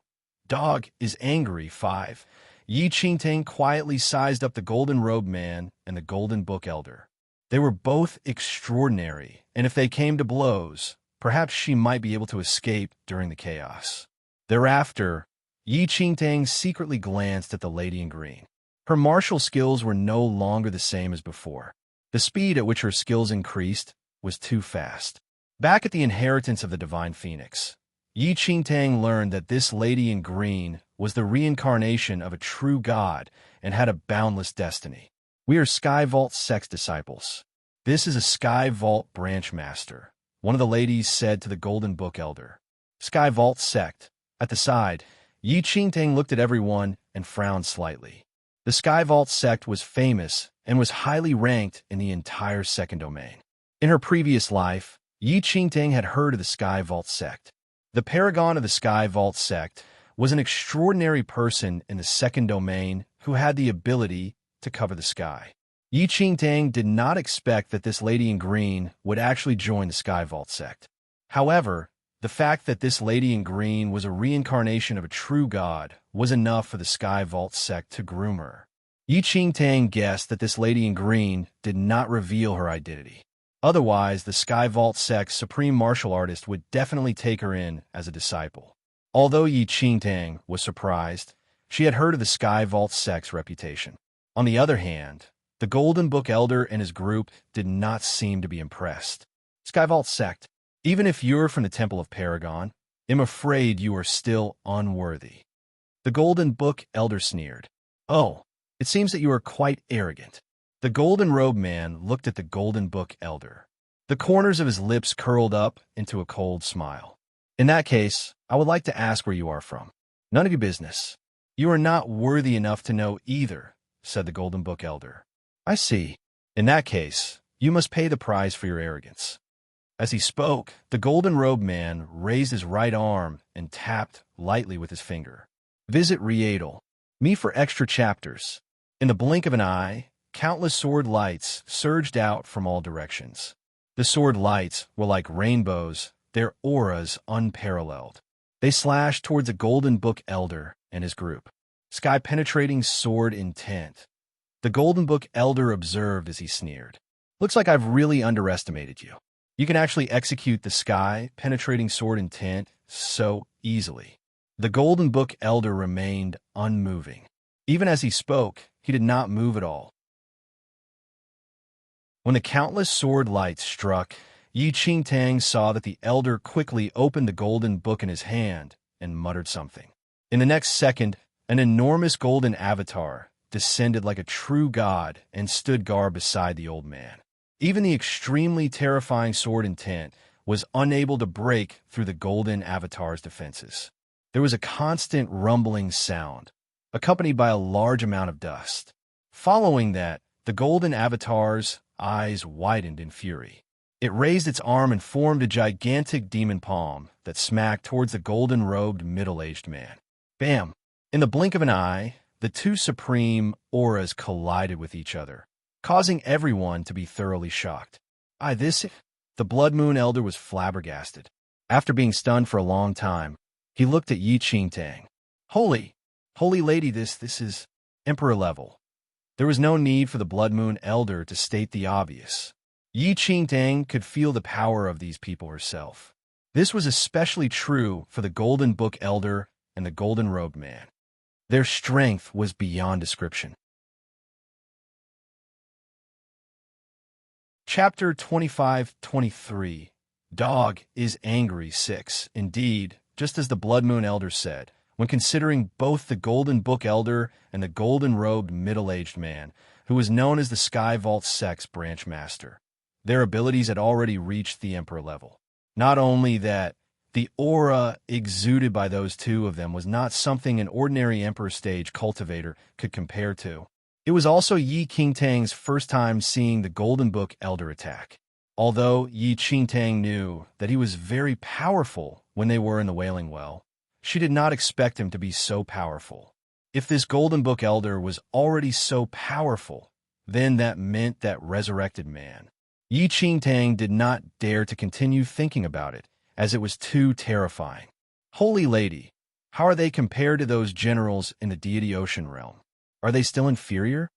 Dog is Angry 5. Yi Qingtang quietly sized up the golden-robed man and the Golden Book Elder. They were both extraordinary, and if they came to blows, perhaps she might be able to escape during the chaos. Thereafter, Yi Qingtang secretly glanced at the lady in green. Her martial skills were no longer the same as before. The speed at which her skills increased was too fast. Back at the inheritance of the Divine Phoenix, Yi Qingtang learned that this lady in green was the reincarnation of a true god and had a boundless destiny. "We are Sky Vault Sect's disciples. This is a Sky Vault branch master," one of the ladies said to the Golden Book Elder. Sky Vault Sect. At the side, Yi Qingtang looked at everyone and frowned slightly. The Sky Vault Sect was famous and was highly ranked in the entire second domain. In her previous life, Yi Qingtang had heard of the Sky Vault Sect. The paragon of the Sky Vault Sect was an extraordinary person in the second domain who had the ability to cover the sky. Yi Qingtang did not expect that this lady in green would actually join the Sky Vault Sect. However, the fact that this lady in green was a reincarnation of a true god was enough for the Sky Vault Sect to groom her. Yi Qingtang guessed that this lady in green did not reveal her identity. Otherwise, the Sky Vault Sect's supreme martial artist would definitely take her in as a disciple. Although Yi Qingtang was surprised, she had heard of the Sky Vault Sect's reputation. On the other hand, the Golden Book Elder and his group did not seem to be impressed. "Sky Vault Sect, even if you're from the Temple of Paragon, I'm afraid you are still unworthy." The Golden Book Elder sneered. "Oh, it seems that you are quite arrogant." The golden-robed man looked at the Golden Book Elder. The corners of his lips curled up into a cold smile. "In that case, I would like to ask where you are from." "None of your business." "You are not worthy enough to know either," said the Golden Book Elder. "I see. In that case, you must pay the price for your arrogance." As he spoke, the golden-robed man raised his right arm and tapped lightly with his finger. "Visit Readel. Me for extra chapters." In the blink of an eye, countless sword lights surged out from all directions. The sword lights were like rainbows, their auras unparalleled. They slashed towards the Golden Book Elder and his group. Sky-penetrating sword intent. The Golden Book Elder observed as he sneered. "Looks like I've really underestimated you. You can actually execute the sky-penetrating sword intent so easily." The Golden Book Elder remained unmoving. Even as he spoke, he did not move at all. When the countless sword lights struck, Yi Qingtang saw that the Elder quickly opened the Golden Book in his hand and muttered something. In the next second, an enormous golden avatar descended like a true god and stood guard beside the old man. Even the extremely terrifying sword intent was unable to break through the golden avatar's defenses. There was a constant rumbling sound, accompanied by a large amount of dust. Following that, the golden avatar's eyes widened in fury. It raised its arm and formed a gigantic demon palm that smacked towards the golden-robed middle-aged man. Bam! In the blink of an eye, the two supreme auras collided with each other, causing everyone to be thoroughly shocked. The Blood Moon Elder was flabbergasted. After being stunned for a long time, he looked at Yi Qingtang. Holy lady, this is Emperor level." There was no need for the Blood Moon Elder to state the obvious. Yi Qingtang could feel the power of these people herself. This was especially true for the Golden Book Elder and the Golden-Robed Man. Their strength was beyond description. Chapter 25-23. Dog is Angry 6. Indeed, just as the Blood Moon Elder said, when considering both the Golden Book Elder and the golden-robed middle-aged man, who was known as the Sky Vault Sex Branch Master. Their abilities had already reached the Emperor level. Not only that, the aura exuded by those two of them was not something an ordinary Emperor stage cultivator could compare to. It was also Yi Qingtang's first time seeing the Golden Book Elder attack. Although Yi Qingtang knew that he was very powerful when they were in the Wailing Well, she did not expect him to be so powerful. If this Golden Book Elder was already so powerful, then that meant that resurrected man. Yi Qingtang did not dare to continue thinking about it, as it was too terrifying. Holy Lady, how are they compared to those generals in the Deity Ocean realm? Are they still inferior?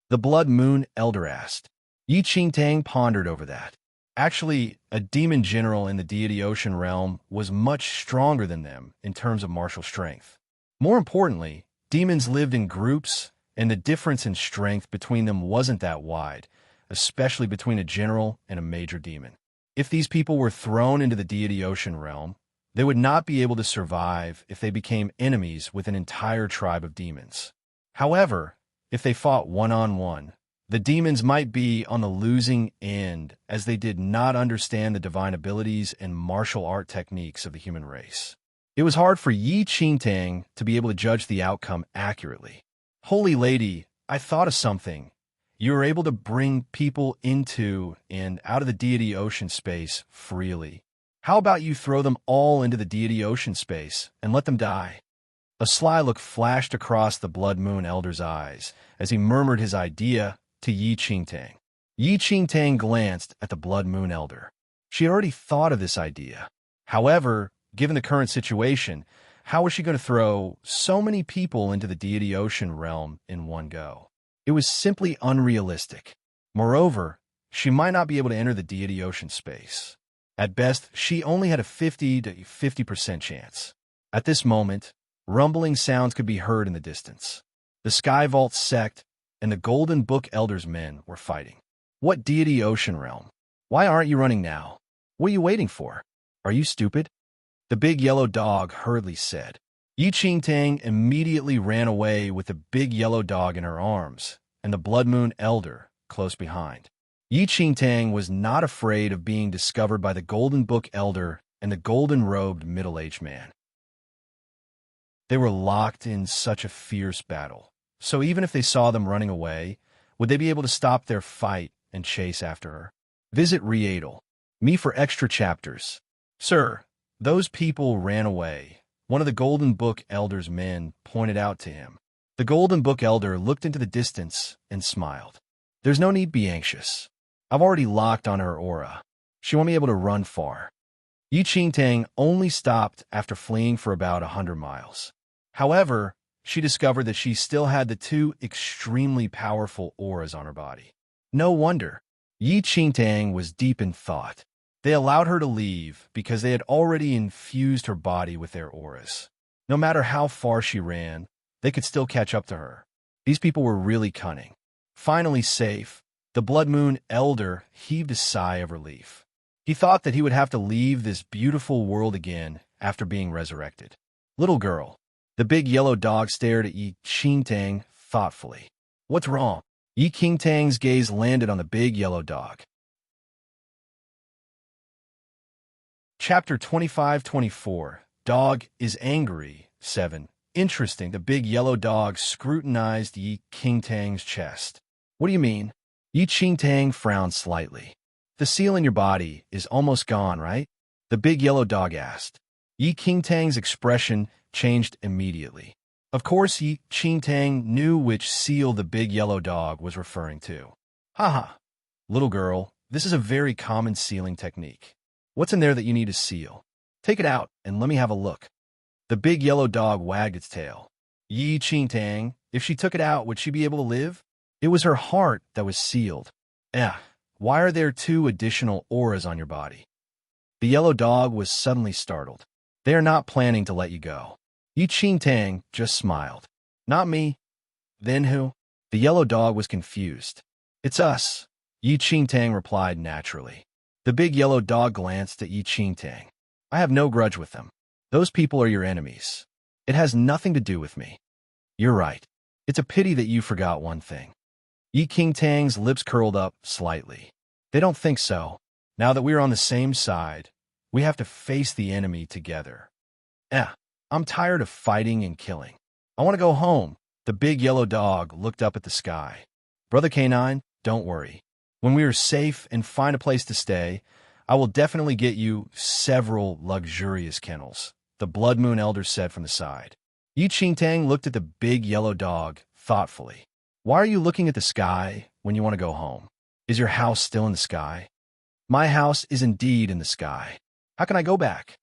The Blood Moon Elder asked. Yi Qingtang pondered over that. Actually, a demon general in the Deity Ocean realm was much stronger than them in terms of martial strength. More importantly, demons lived in groups, and the difference in strength between them wasn't that wide, especially between a general and a major demon. If these people were thrown into the Deity Ocean realm, they would not be able to survive if they became enemies with an entire tribe of demons. However, if they fought one-on-one, the demons might be on the losing end, as they did not understand the divine abilities and martial art techniques of the human race. It was hard for Yi Qingtang to be able to judge the outcome accurately. Holy Lady, I thought of something. You are able to bring people into and out of the Deity Ocean space freely. How about you throw them all into the Deity Ocean space and let them die? A sly look flashed across the Blood Moon Elder's eyes as he murmured his idea to Yi Qingtang. Yi Qingtang glanced at the Blood Moon Elder. She had already thought of this idea. However, given the current situation, how was she going to throw so many people into the Deity Ocean realm in one go? It was simply unrealistic. Moreover, she might not be able to enter the Deity Ocean space. At best, she only had a 50 to 50% chance. At this moment, rumbling sounds could be heard in the distance. The Sky Vault sect and the Golden Book Elder's men were fighting. What Deity Ocean realm? Why aren't you running now? What are you waiting for? Are you stupid? The big yellow dog hurriedly said. Yi Qingtang immediately ran away with the big yellow dog in her arms, and the Blood Moon Elder close behind. Yi Qingtang was not afraid of being discovered by the Golden Book Elder and the golden-robed middle-aged man. They were locked in such a fierce battle, so even if they saw them running away, would they be able to stop their fight and chase after her? Visit Readle. Me for extra chapters. Sir, those people ran away. One of the Golden Book Elder's men pointed out to him. The Golden Book Elder looked into the distance and smiled. There's no need to be anxious. I've already locked on her aura. She won't be able to run far. Yi Qingtang only stopped after fleeing for about 100 miles. However, she discovered that she still had the two extremely powerful auras on her body. No wonder. Yi Qingtang was deep in thought. They allowed her to leave because they had already infused her body with their auras. No matter how far she ran, they could still catch up to her. These people were really cunning. Finally safe, the Blood Moon Elder heaved a sigh of relief. He thought that he would have to leave this beautiful world again after being resurrected. Little girl. The big yellow dog stared at Yi Qingtang thoughtfully. What's wrong? Yi Qingtang's gaze landed on the big yellow dog. Chapter 25-24. Dog is angry. 7. Interesting. The big yellow dog scrutinized Yi Qingtang's chest. What do you mean? Yi Qingtang frowned slightly. The seal in your body is almost gone, right? The big yellow dog asked. Yi Qingtang's expression changed immediately. Of course, Yi Qingtang knew which seal the big yellow dog was referring to. Haha. Little girl, this is a very common sealing technique. What's in there that you need to seal? Take it out and let me have a look. The big yellow dog wagged its tail. Yi Qingtang, if she took it out, would she be able to live? It was her heart that was sealed. Why are there 2 additional auras on your body? The yellow dog was suddenly startled. They are not planning to let you go. Yi Qingtang just smiled. Not me. Then who? The yellow dog was confused. It's us, Yi Qingtang replied naturally. The big yellow dog glanced at Yi Qingtang. I have no grudge with them. Those people are your enemies. It has nothing to do with me. You're right. It's a pity that you forgot one thing. Yi King Tang's lips curled up slightly. They don't think so. Now that we're on the same side, we have to face the enemy together. I'm tired of fighting and killing. I want to go home. The big yellow dog looked up at the sky. Brother Canine, don't worry. When we are safe and find a place to stay, I will definitely get you several luxurious kennels, the Blood Moon Elder said from the side. Yi Qingtang looked at the big yellow dog thoughtfully. Why are you looking at the sky when you want to go home? Is your house still in the sky? My house is indeed in the sky. How can I go back?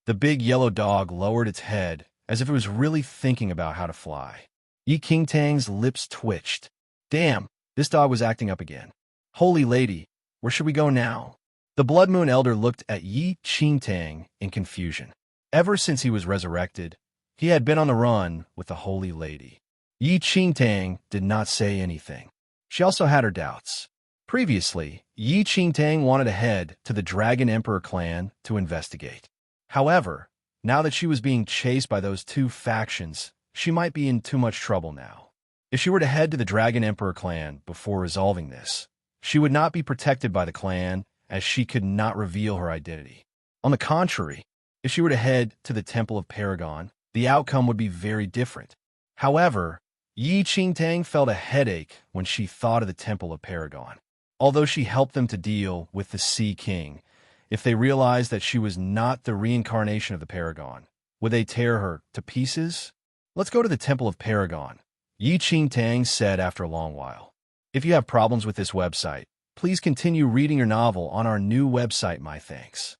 The big yellow dog lowered its head as if it was really thinking about how to fly. Yi Qingtang's lips twitched. Damn, this dog was acting up again. Holy lady, where should we go now? The Blood Moon Elder looked at Yi Qingtang in confusion. Ever since he was resurrected, he had been on the run with the Holy Lady. Yi Qingtang did not say anything. She also had her doubts. Previously, Yi Qingtang wanted to head to the Dragon Emperor clan to investigate. However, now that she was being chased by those two factions, she might be in too much trouble now. If she were to head to the Dragon Emperor clan before resolving this, she would not be protected by the clan, as she could not reveal her identity. On the contrary, if she were to head to the Temple of Paragon, the outcome would be very different. However, Yi Qingtang felt a headache when she thought of the Temple of Paragon. Although she helped them to deal with the Sea King, if they realized that she was not the reincarnation of the Paragon, would they tear her to pieces? Let's go to the Temple of Paragon, Yi Qingtang said after a long while. If you have problems with this website, please continue reading your novel on our new website, my thanks.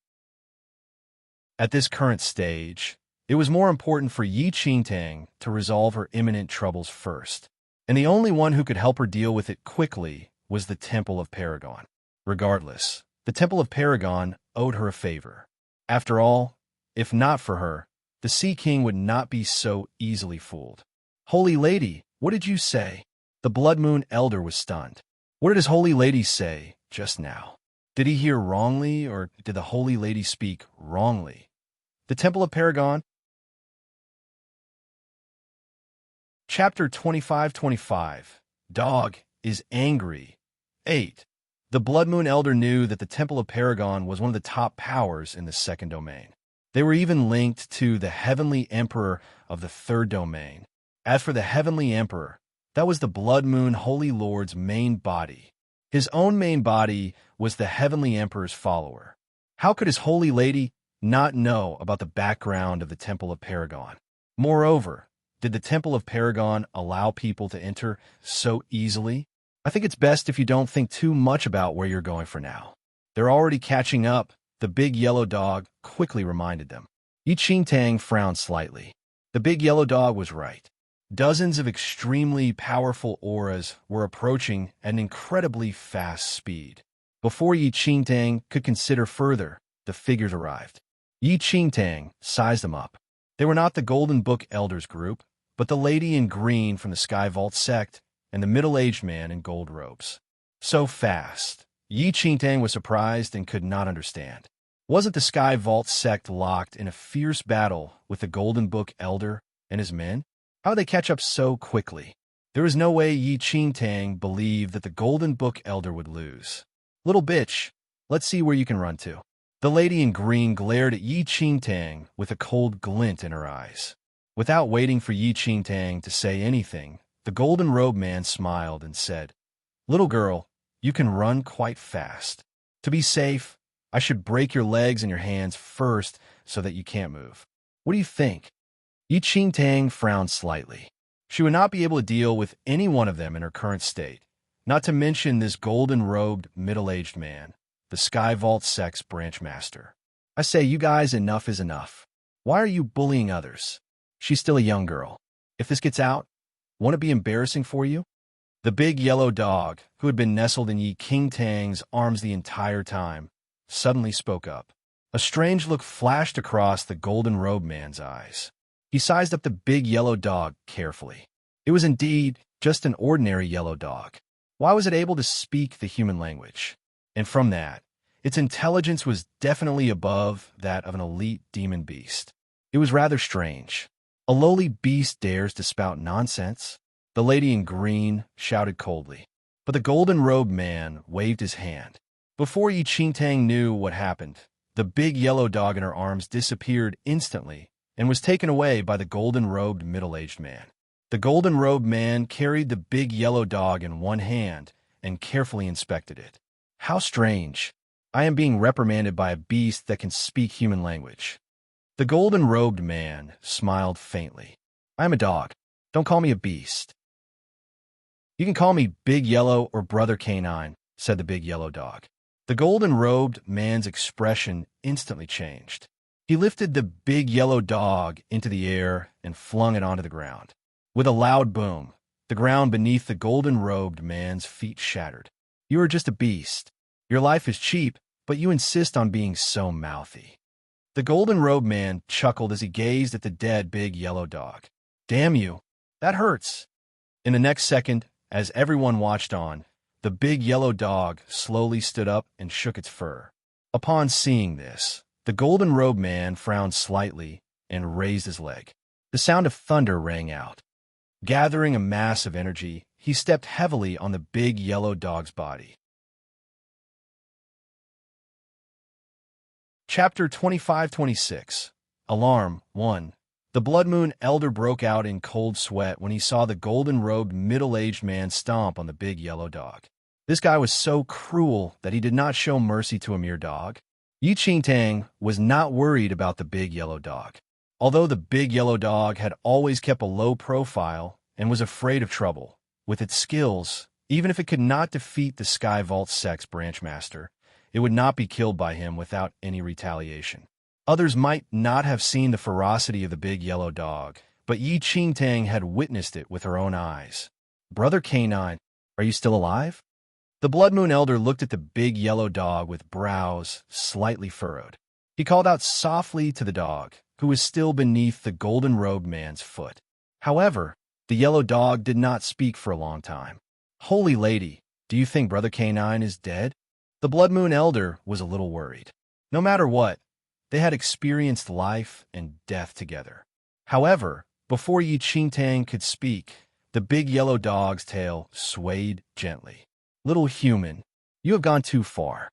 At this current stage, it was more important for Yi Qingtang to resolve her imminent troubles first, and the only one who could help her deal with it quickly was the Temple of Paragon. Regardless, the Temple of Paragon owed her a favor. After all, if not for her, the Sea King would not be so easily fooled. Holy Lady, what did you say? The Blood Moon Elder was stunned. What did his Holy Lady say just now? Did he hear wrongly, or did the Holy Lady speak wrongly? The Temple of Paragon. Chapter 2525. Dog is angry. 8. The Blood Moon Elder knew that the Temple of Paragon was one of the top powers in the second domain. They were even linked to the Heavenly Emperor of the third domain. As for the Heavenly Emperor, that was the Blood Moon Holy Lord's main body. His own main body was the Heavenly Emperor's follower. How could his Holy Lady not know about the background of the Temple of Paragon? Moreover, did the Temple of Paragon allow people to enter so easily? I think it's best if you don't think too much about where you're going for now. They're already catching up, the big yellow dog quickly reminded them. Yi Qingtang frowned slightly. The big yellow dog was right. Dozens of extremely powerful auras were approaching at an incredibly fast speed. Before Yi Qingtang could consider further, the figures arrived. Yi Qingtang sized them up. They were not the Golden Book Elders group, but the lady in green from the Sky Vault sect and the middle-aged man in gold robes. So fast, Yi Qingtang was surprised and could not understand. Wasn't the Sky Vault sect locked in a fierce battle with the Golden Book Elder and his men? How did they catch up so quickly? There was no way Yi Qingtang believed that the Golden Book Elder would lose. Little bitch, let's see where you can run to. The lady in green glared at Yi Qingtang with a cold glint in her eyes. Without waiting for Yi Qingtang to say anything, the golden robe man smiled and said, "Little girl, you can run quite fast. To be safe, I should break your legs and your hands first so that you can't move. What do you think?" Yi Qingtang frowned slightly. She would not be able to deal with any one of them in her current state, not to mention this golden-robed, middle-aged man, the Sky Vault Sect's branch master. I say, you guys, enough is enough. Why are you bullying others? She's still a young girl. If this gets out, won't it be embarrassing for you? The big yellow dog, who had been nestled in Yi Qingtang's arms the entire time, suddenly spoke up. A strange look flashed across the golden-robed man's eyes. He sized up the big yellow dog carefully. It was indeed just an ordinary yellow dog. Why was it able to speak the human language? And from that, its intelligence was definitely above that of an elite demon beast. It was rather strange. A lowly beast dares to spout nonsense? The lady in green shouted coldly. but the golden-robed man waved his hand. Before Yi Qingtang knew what happened, the big yellow dog in her arms disappeared instantly and was taken away by the golden-robed middle-aged man. The golden-robed man carried the big yellow dog in one hand and carefully inspected it. How strange. I am being reprimanded by a beast that can speak human language. The golden-robed man smiled faintly. I am a dog. Don't call me a beast. You can call me Big Yellow or Brother Canine, said the big yellow dog. The golden-robed man's expression instantly changed. He lifted the big yellow dog into the air and flung it onto the ground. With a loud boom, the ground beneath the golden-robed man's feet shattered. You are just a beast. Your life is cheap, but you insist on being so mouthy. The golden-robed man chuckled as he gazed at the dead big yellow dog. Damn you, that hurts. In the next second, as everyone watched on, the big yellow dog slowly stood up and shook its fur. Upon seeing this, the golden-robed man frowned slightly and raised his leg. The sound of thunder rang out. Gathering a mass of energy, he stepped heavily on the big yellow dog's body. Chapter 25-26 Alarm 1. The Blood Moon Elder broke out in cold sweat when he saw the golden-robed middle-aged man stomp on the big yellow dog. This guy was so cruel that he did not show mercy to a mere dog. Yi Qingtang was not worried about the big yellow dog. Although the big yellow dog had always kept a low profile and was afraid of trouble, with its skills, even if it could not defeat the Sky Vault Sect's branchmaster, it would not be killed by him without any retaliation. Others might not have seen the ferocity of the big yellow dog, but Yi Qingtang had witnessed it with her own eyes. Brother Canine, are you still alive? The Blood Moon Elder looked at the big yellow dog with brows slightly furrowed. He called out softly to the dog, who was still beneath the golden-robed man's foot. However, the yellow dog did not speak for a long time. Holy Lady, do you think Brother Canine is dead? The Blood Moon Elder was a little worried. No matter what, they had experienced life and death together. However, before Yi Qingtang could speak, the big yellow dog's tail swayed gently. Little human, you have gone too far.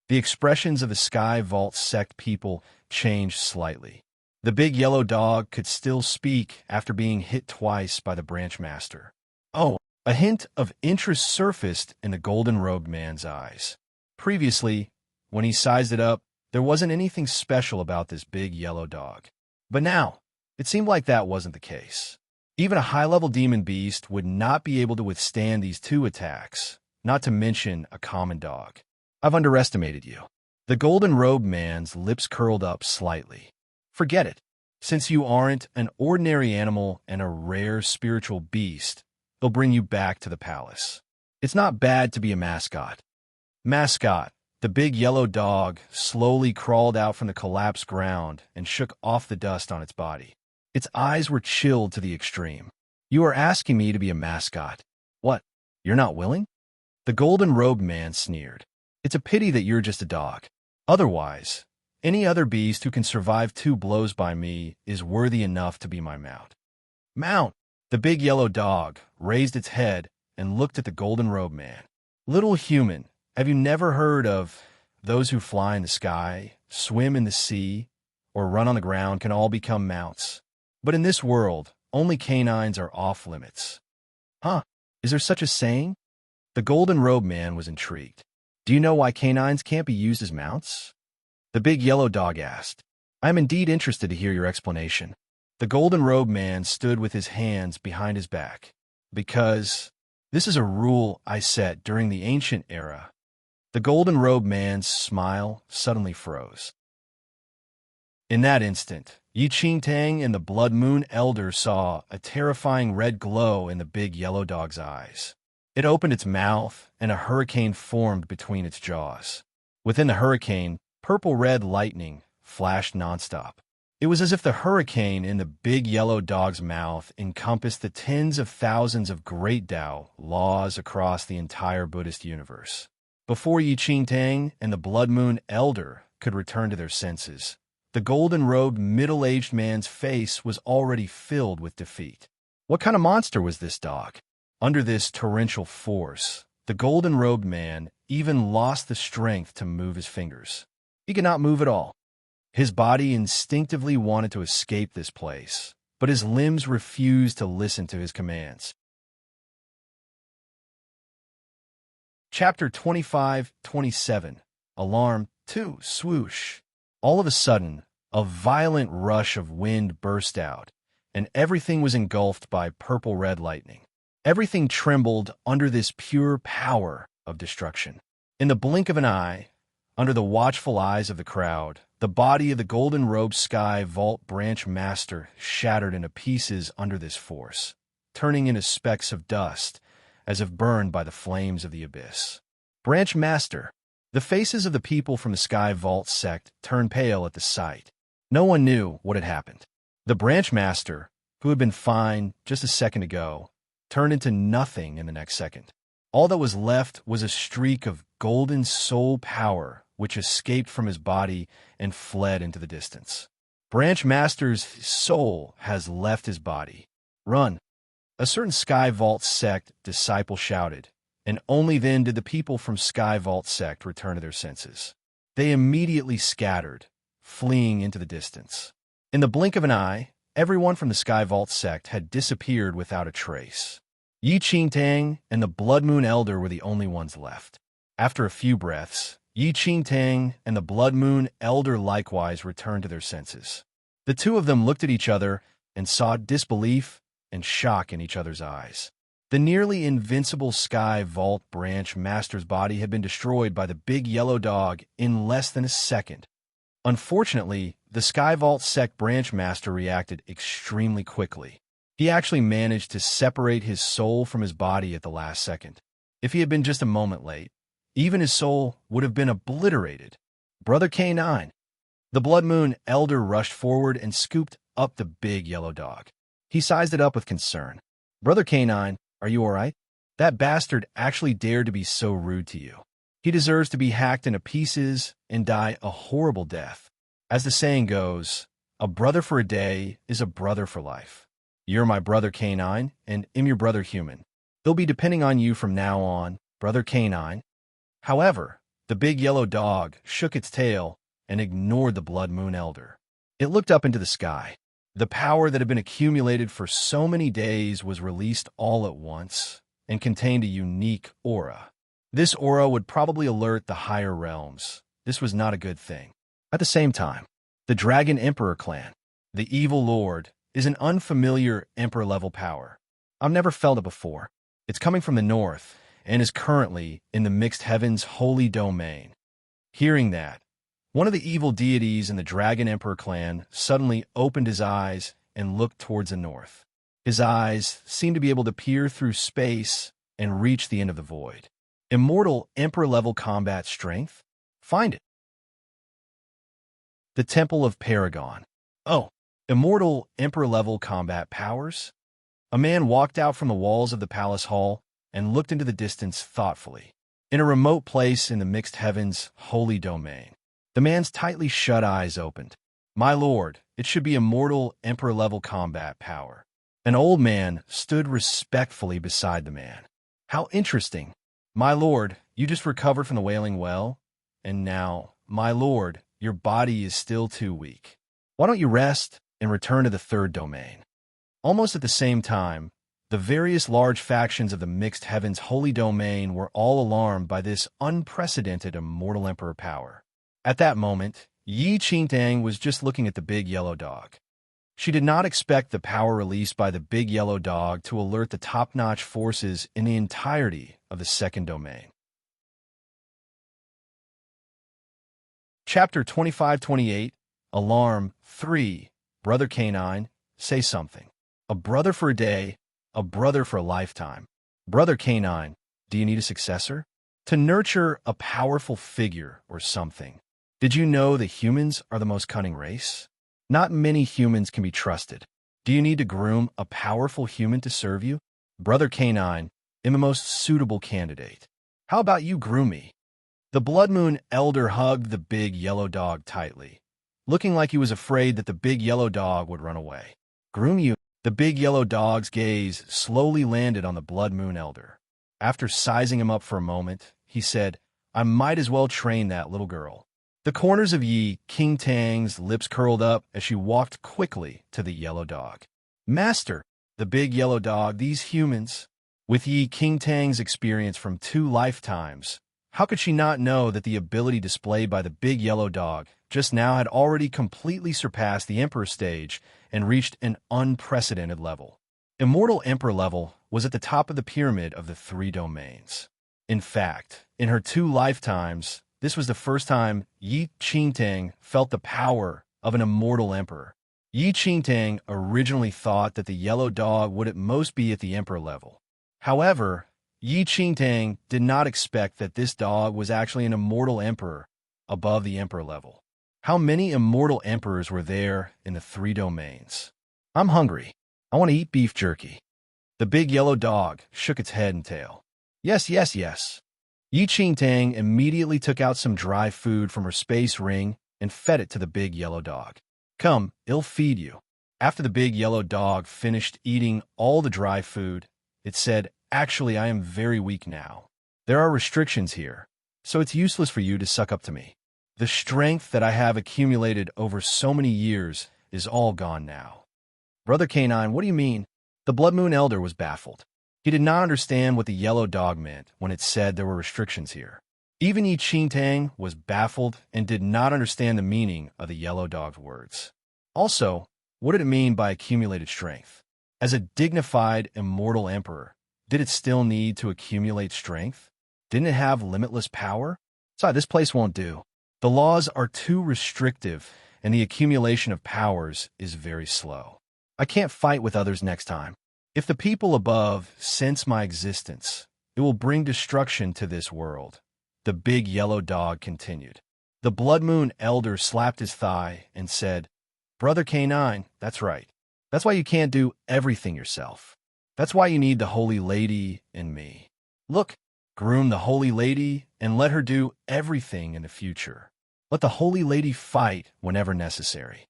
The expressions of the Sky Vault Sect people changed slightly. The big yellow dog could still speak after being hit twice by the branchmaster. Oh, a hint of interest surfaced in the golden-robed man's eyes. Previously, when he sized it up, there wasn't anything special about this big yellow dog. But now, it seemed like that wasn't the case. Even a high-level demon beast would not be able to withstand these two attacks, not to mention a common dog. I've underestimated you. The golden-robed man's lips curled up slightly. Forget it. Since you aren't an ordinary animal and a rare spiritual beast, they'll bring you back to the palace. It's not bad to be a mascot. Mascot. The big yellow dog slowly crawled out from the collapsed ground and shook off the dust on its body. Its eyes were chilled to the extreme. You are asking me to be a mascot. What? You're not willing? The golden-robed man sneered. It's a pity that you're just a dog. Otherwise, any other beast who can survive 2 blows by me is worthy enough to be my mount. Mount! The big yellow dog raised its head and looked at the golden-robed man. Little human, have you never heard of those who fly in the sky, swim in the sea, or run on the ground can all become mounts? But in this world, only canines are off limits. Huh? Is there such a saying? The golden-robed man was intrigued. Do you know why canines can't be used as mounts? The big yellow dog asked. I am indeed interested to hear your explanation. The golden-robed man stood with his hands behind his back. Because this is a rule I set during the ancient era. The golden-robed man's smile suddenly froze. In that instant, Yi Qingtang and the Blood Moon Elder saw a terrifying red glow in the big yellow dog's eyes. It opened its mouth, and a hurricane formed between its jaws. Within the hurricane, purple-red lightning flashed nonstop. It was as if the hurricane in the big yellow dog's mouth encompassed the tens of thousands of great Tao laws across the entire Buddhist universe. Before Yi Qingtang and the Blood Moon Elder could return to their senses, the golden-robed middle-aged man's face was already filled with defeat. What kind of monster was this dog? Under this torrential force, The golden-robed man even lost the strength to move his fingers. He could not move at all. His body instinctively wanted to escape this place, but his limbs refused to listen to his commands. Chapter 25-27. Alarm 2. Swoosh. All of a sudden, a violent rush of wind burst out, and everything was engulfed by purple-red lightning. Everything trembled under this pure power of destruction. In the blink of an eye, under the watchful eyes of the crowd, the body of the golden-robed sky vault branch master shattered into pieces under this force, turning into specks of dust, as if burned by the flames of the abyss. Branch master. The faces of the people from the Sky Vault sect turned pale at the sight. No one knew what had happened. The branch master, who had been fine just a second ago, turned into nothing in the next second. All that was left was a streak of golden soul power which escaped from his body and fled into the distance. Branch Master's soul has left his body. Run! A certain Sky Vault sect disciple shouted, and only then did the people from Sky Vault sect return to their senses. They immediately scattered, fleeing into the distance. In the blink of an eye, everyone from the Sky Vault sect had disappeared without a trace. Yi Qingtang and the Blood Moon Elder were the only ones left. After a few breaths, Yi Qingtang and the Blood Moon Elder likewise returned to their senses. The two of them looked at each other and saw disbelief and shock in each other's eyes. The nearly invincible Sky Vault Branch Master's body had been destroyed by the big yellow dog in less than a second. Unfortunately, the Sky Vault Sect Branch Master reacted extremely quickly. He actually managed to separate his soul from his body at the last second. If he had been just a moment late, even his soul would have been obliterated. Brother K9. The Blood Moon Elder rushed forward and scooped up the big yellow dog. He sized it up with concern. Brother K9, are you all right? That bastard actually dared to be so rude to you. He deserves to be hacked into pieces and die a horrible death. As the saying goes, a brother for a day is a brother for life. You're my brother K9, and I'm your brother human. They'll be depending on you from now on, brother K9. However, the big yellow dog shook its tail and ignored the Blood Moon Elder. It looked up into the sky. The power that had been accumulated for so many days was released all at once and contained a unique aura. This aura would probably alert the higher realms. This was not a good thing. At the same time, the Dragon Emperor clan, the evil lord, is an unfamiliar emperor-level power. I've never felt it before. It's coming from the north and is currently in the Mixed Heavens holy domain. Hearing that, one of the evil deities in the Dragon Emperor clan suddenly opened his eyes and looked towards the north. His eyes seemed to be able to peer through space and reach the end of the void. Immortal Emperor-level combat strength? Find it. The Temple of Paragon. Oh, immortal Emperor-level combat powers? A man walked out from the walls of the palace hall and looked into the distance thoughtfully. In a remote place in the Mixed Heavens holy domain, the man's tightly shut eyes opened. My lord, it should be immortal Emperor-level combat power. An old man stood respectfully beside the man. How interesting. My lord, you just recovered from the Wailing Well, and now, my lord, your body is still too weak. Why don't you rest and return to the third domain? Almost at the same time, the various large factions of the Mixed Heavens holy domain were all alarmed by this unprecedented immortal emperor power. At that moment, Yi Qingtang was just looking at the big yellow dog. She did not expect the power released by the big yellow dog to alert the top-notch forces in the entirety of the second domain. Chapter 25-28, Alarm 3, Brother K9, say something. A brother for a day, a brother for a lifetime. Brother K9, do you need a successor? To nurture a powerful figure or something. Did you know that humans are the most cunning race? Not many humans can be trusted. Do you need to groom a powerful human to serve you? Brother K9, I'm the most suitable candidate. How about you groom me? The Blood Moon Elder hugged the big yellow dog tightly, looking like he was afraid that the big yellow dog would run away. Groom you? The big yellow dog's gaze slowly landed on the Blood Moon Elder. After sizing him up for a moment, he said, I might as well train that little girl. The corners of Yi King Tang's lips curled up as she walked quickly to the yellow dog. Master, the big yellow dog, these humans. With Yi King Tang's experience from 2 lifetimes, how could she not know that the ability displayed by the big yellow dog just now had already completely surpassed the Emperor stage and reached an unprecedented level? Immortal Emperor level was at the top of the pyramid of the 3 domains. In fact, in her 2 lifetimes, this was the first time Yi Qingtang felt the power of an immortal emperor. Yi Qingtang originally thought that the yellow dog would at most be at the emperor level. However, Yi Qingtang did not expect that this dog was actually an immortal emperor above the emperor level. How many immortal emperors were there in the 3 domains? I'm hungry. I want to eat beef jerky. The big yellow dog shook its head and tail. Yes, yes, yes. Yi Qingtang immediately took out some dry food from her space ring and fed it to the big yellow dog. Come, I'll feed you. After the big yellow dog finished eating all the dry food, it said, Actually, I am very weak now. There are restrictions here, so it's useless for you to suck up to me. The strength that I have accumulated over so many years is all gone now. Brother Canine, what do you mean? The Blood Moon Elder was baffled. He did not understand what the yellow dog meant when it said there were restrictions here. Even Yi Qingtang was baffled and did not understand the meaning of the yellow dog's words. Also, what did it mean by accumulated strength? As a dignified, immortal emperor, did it still need to accumulate strength? Didn't it have limitless power? Sorry, this place won't do. The laws are too restrictive, and the accumulation of powers is very slow. I can't fight with others next time. If the people above sense my existence, it will bring destruction to this world. The big yellow dog continued. The Blood Moon Elder slapped his thigh and said, Brother K9, that's right. That's why you can't do everything yourself. That's why you need the Holy Lady and me. Look, groom the Holy Lady and let her do everything in the future. Let the Holy Lady fight whenever necessary.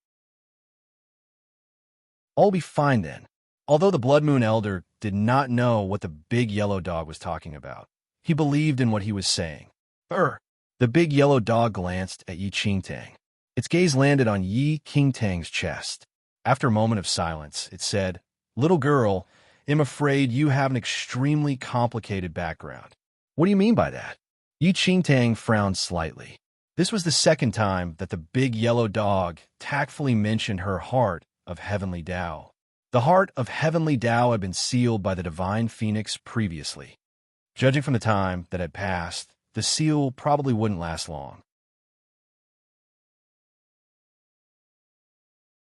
All be fine then. Although the Blood Moon Elder did not know what the big yellow dog was talking about, he believed in what he was saying. The big yellow dog glanced at Yi Qingtang. Its gaze landed on Yi Qingtang's chest. After a moment of silence, it said, Little girl, I'm afraid you have an extremely complicated background. What do you mean by that? Yi Qingtang frowned slightly. This was the second time that the big yellow dog tactfully mentioned her heart of heavenly Tao. The heart of heavenly Tao had been sealed by the divine phoenix previously. Judging from the time that had passed, the seal probably wouldn't last long.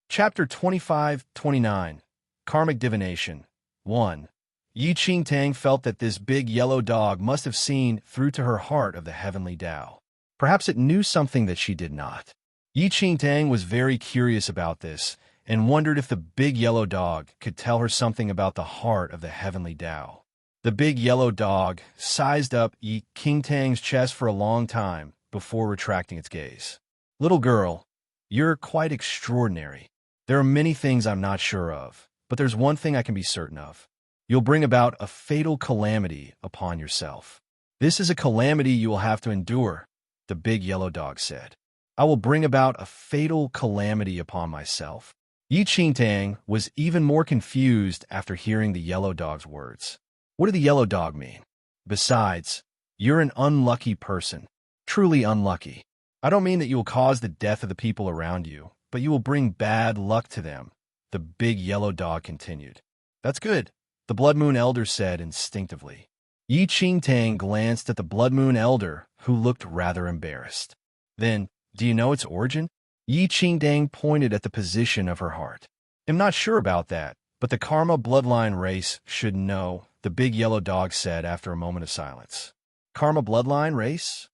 Chapter 25-29, Karmic Divination 1. Yi Qingtang felt that this big yellow dog must have seen through to her heart of the heavenly Tao. Perhaps it knew something that she did not. Yi Qingtang was very curious about this and wondered if the big yellow dog could tell her something about the heart of the heavenly Tao. The big yellow dog sized up Yi Qingtang's chest for a long time before retracting its gaze. Little girl, you're quite extraordinary. There are many things I'm not sure of, but there's one thing I can be certain of. You'll bring about a fatal calamity upon yourself. This is a calamity you will have to endure, the big yellow dog said. I will bring about a fatal calamity upon myself. Yi Qingtang was even more confused after hearing the yellow dog's words. What did the yellow dog mean? Besides, you're an unlucky person. Truly unlucky. I don't mean that you will cause the death of the people around you, but you will bring bad luck to them, the big yellow dog continued. That's good, the Blood Moon Elder said instinctively. Yi Qingtang glanced at the Blood Moon Elder, who looked rather embarrassed. Then, do you know its origin? Yi Qingtang pointed at the position of her heart. I'm not sure about that, but the Karma bloodline race should know, the big yellow dog said after a moment of silence. Karma bloodline race?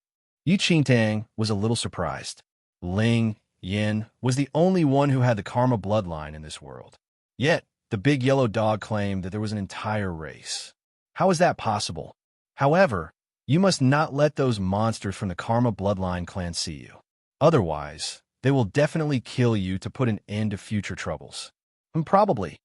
Yi Qingtang was a little surprised. Ling Yin was the only one who had the Karma bloodline in this world. Yet, the big yellow dog claimed that there was an entire race. How is that possible? However, you must not let those monsters from the Karma bloodline clan see you. Otherwise, they will definitely kill you to put an end to future troubles. Probably.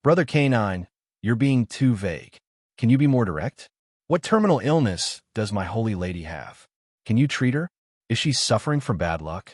Brother K9, you're being too vague. Can you be more direct? What terminal illness does my holy lady have? Can you treat her? Is she suffering from bad luck?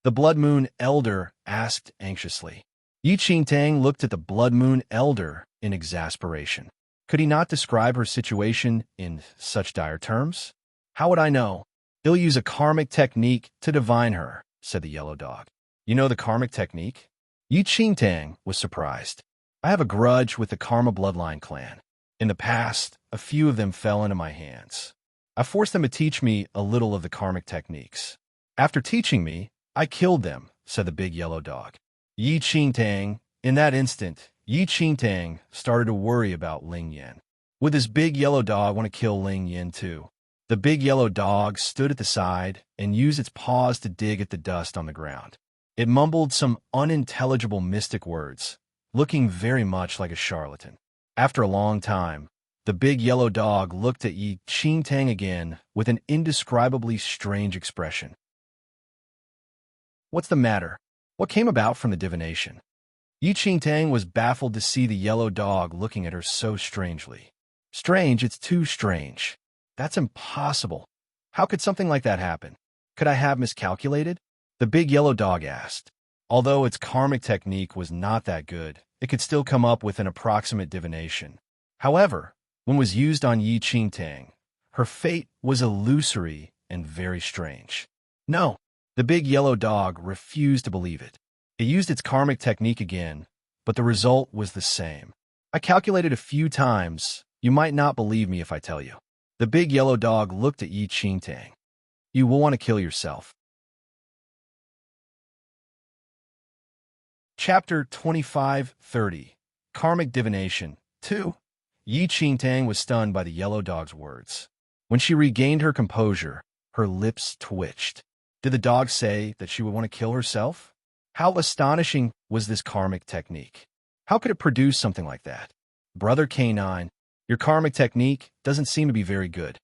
The Blood Moon Elder asked anxiously. Yi Qingtang looked at the Blood Moon Elder in exasperation. Could he not describe her situation in such dire terms? How would I know? He'll use a karmic technique to divine her, said the yellow dog. You know the karmic technique? Yi Qingtang was surprised. I have a grudge with the Karma Bloodline clan. In the past, a few of them fell into my hands. I forced them to teach me a little of the karmic techniques. After teaching me, I killed them, said the big yellow dog. Yi Qingtang. In that instant, Yi Qingtang started to worry about Ling Yan. Would this big yellow dog want to kill Ling Yan too? The big yellow dog stood at the side and used its paws to dig at the dust on the ground. It mumbled some unintelligible mystic words, looking very much like a charlatan. After a long time, the big yellow dog looked at Yi Qingtang again with an indescribably strange expression. What's the matter? What came about from the divination? Yi Qingtang was baffled to see the yellow dog looking at her so strangely. Strange, it's too strange. That's impossible. How could something like that happen? Could I have miscalculated? The big yellow dog asked. Although its karmic technique was not that good, it could still come up with an approximate divination. However, when it was used on Yi Qingtang, her fate was illusory and very strange. No, the big yellow dog refused to believe it. It used its karmic technique again, but the result was the same. I calculated a few times. You might not believe me if I tell you. The big yellow dog looked at Yi Qingtang. You will want to kill yourself. Chapter 25:30 Karmic Divination 2. Yi Qingtang was stunned by the yellow dog's words. When she regained her composure, her lips twitched. Did the dog say that she would want to kill herself? How astonishing was this karmic technique? How could it produce something like that? Brother Canine, your karmic technique doesn't seem to be very good.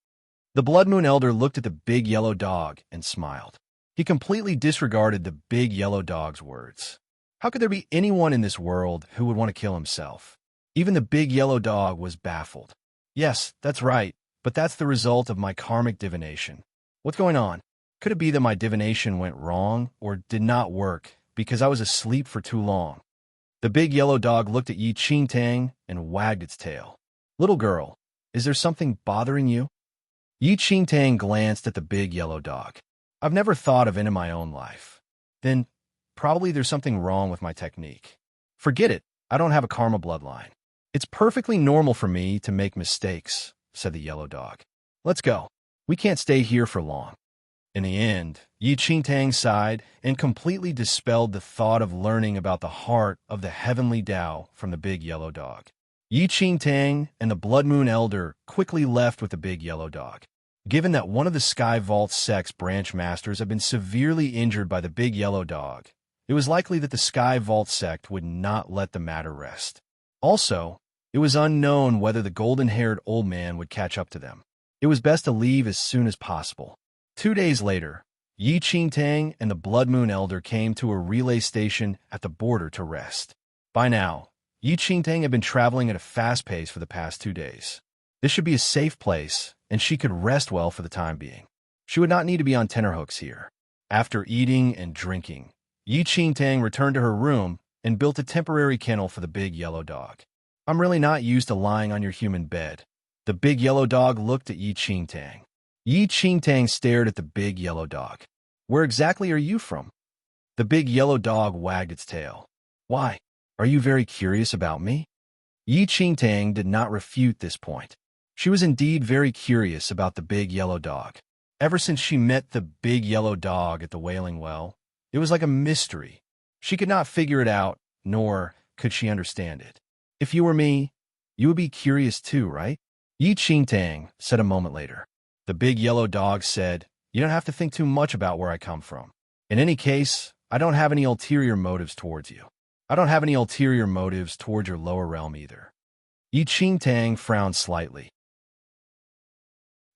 The Blood Moon Elder looked at the big yellow dog and smiled. He completely disregarded the big yellow dog's words. How could there be anyone in this world who would want to kill himself? Even the big yellow dog was baffled. Yes, that's right, but that's the result of my karmic divination. What's going on? Could it be that my divination went wrong or did not work because I was asleep for too long? The big yellow dog looked at Yi Qingtang and wagged its tail. Little girl, is there something bothering you? Yi Qingtang glanced at the big yellow dog. I've never thought of it in my own life. Then, probably there's something wrong with my technique. Forget it, I don't have a karma bloodline. It's perfectly normal for me to make mistakes, said the yellow dog. Let's go. We can't stay here for long. In the end, Yi Qingtang sighed and completely dispelled the thought of learning about the heart of the heavenly Tao from the big yellow dog. Yi Qingtang and the Blood Moon Elder quickly left with the big yellow dog. Given that one of the Sky Vault sect's branch masters had been severely injured by the big yellow dog, it was likely that the Sky Vault sect would not let the matter rest. Also, it was unknown whether the golden-haired old man would catch up to them. It was best to leave as soon as possible. 2 days later, Yi Qingtang and the Blood Moon Elder came to a relay station at the border to rest. By now, Yi Qingtang had been traveling at a fast pace for the past 2 days. This should be a safe place, and she could rest well for the time being. She would not need to be on tenterhooks here. After eating and drinking, Yi Qingtang returned to her room and built a temporary kennel for the big yellow dog. I'm really not used to lying on your human bed. The big yellow dog looked at Yi Qingtang. Yi Qingtang stared at the big yellow dog. Where exactly are you from? The big yellow dog wagged its tail. Why? Are you very curious about me? Yi Qingtang did not refute this point. She was indeed very curious about the big yellow dog. Ever since she met the big yellow dog at the Wailing Well, it was like a mystery. She could not figure it out, nor could she understand it. If you were me, you would be curious too, right? Yi Qingtang said a moment later. The big yellow dog said, You don't have to think too much about where I come from. In any case, I don't have any ulterior motives towards you. I don't have any ulterior motives towards your lower realm either. Yi Qingtang frowned slightly.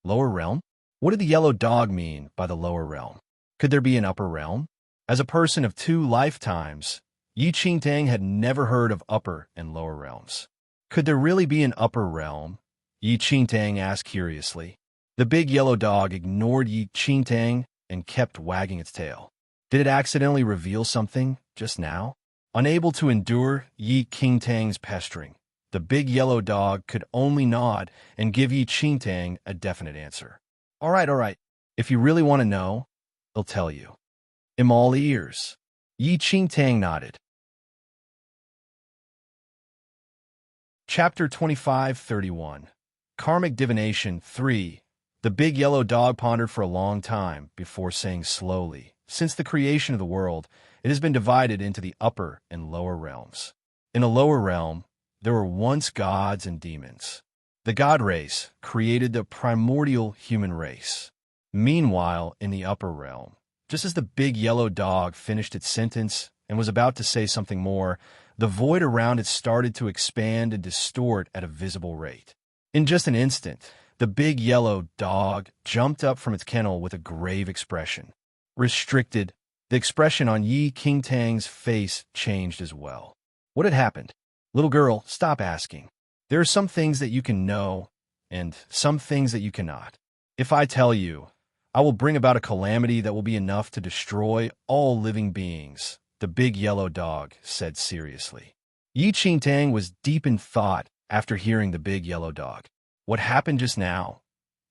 Lower realm? What did the yellow dog mean by the lower realm? Could there be an upper realm? As a person of 2 lifetimes, Yi Qingtang had never heard of upper and lower realms. Could there really be an upper realm? Yi Qingtang asked curiously. The big yellow dog ignored Yi Qingtang and kept wagging its tail. Did it accidentally reveal something just now? Unable to endure Yi Qingtang's pestering, the big yellow dog could only nod and give Yi Qingtang a definite answer. All right. If you really want to know, I'll tell you. I'm all ears. Yi Qingtang nodded. Chapter 25:31. Karmic Divination 3. The big yellow dog pondered for a long time before saying slowly, since the creation of the world, it has been divided into the upper and lower realms. In a lower realm, there were once gods and demons. The god race created the primordial human race. Meanwhile, in the upper realm, just as the big yellow dog finished its sentence and was about to say something more, the void around it started to expand and distort at a visible rate. In just an instant, the big yellow dog jumped up from its kennel with a grave expression. Restricted, the expression on Yi Qingtang's face changed as well. What had happened? Little girl, stop asking. There are some things that you can know, and some things that you cannot. If I tell you, I will bring about a calamity that will be enough to destroy all living beings, the big yellow dog said seriously. Yi Qingtang was deep in thought after hearing the big yellow dog. What happened just now?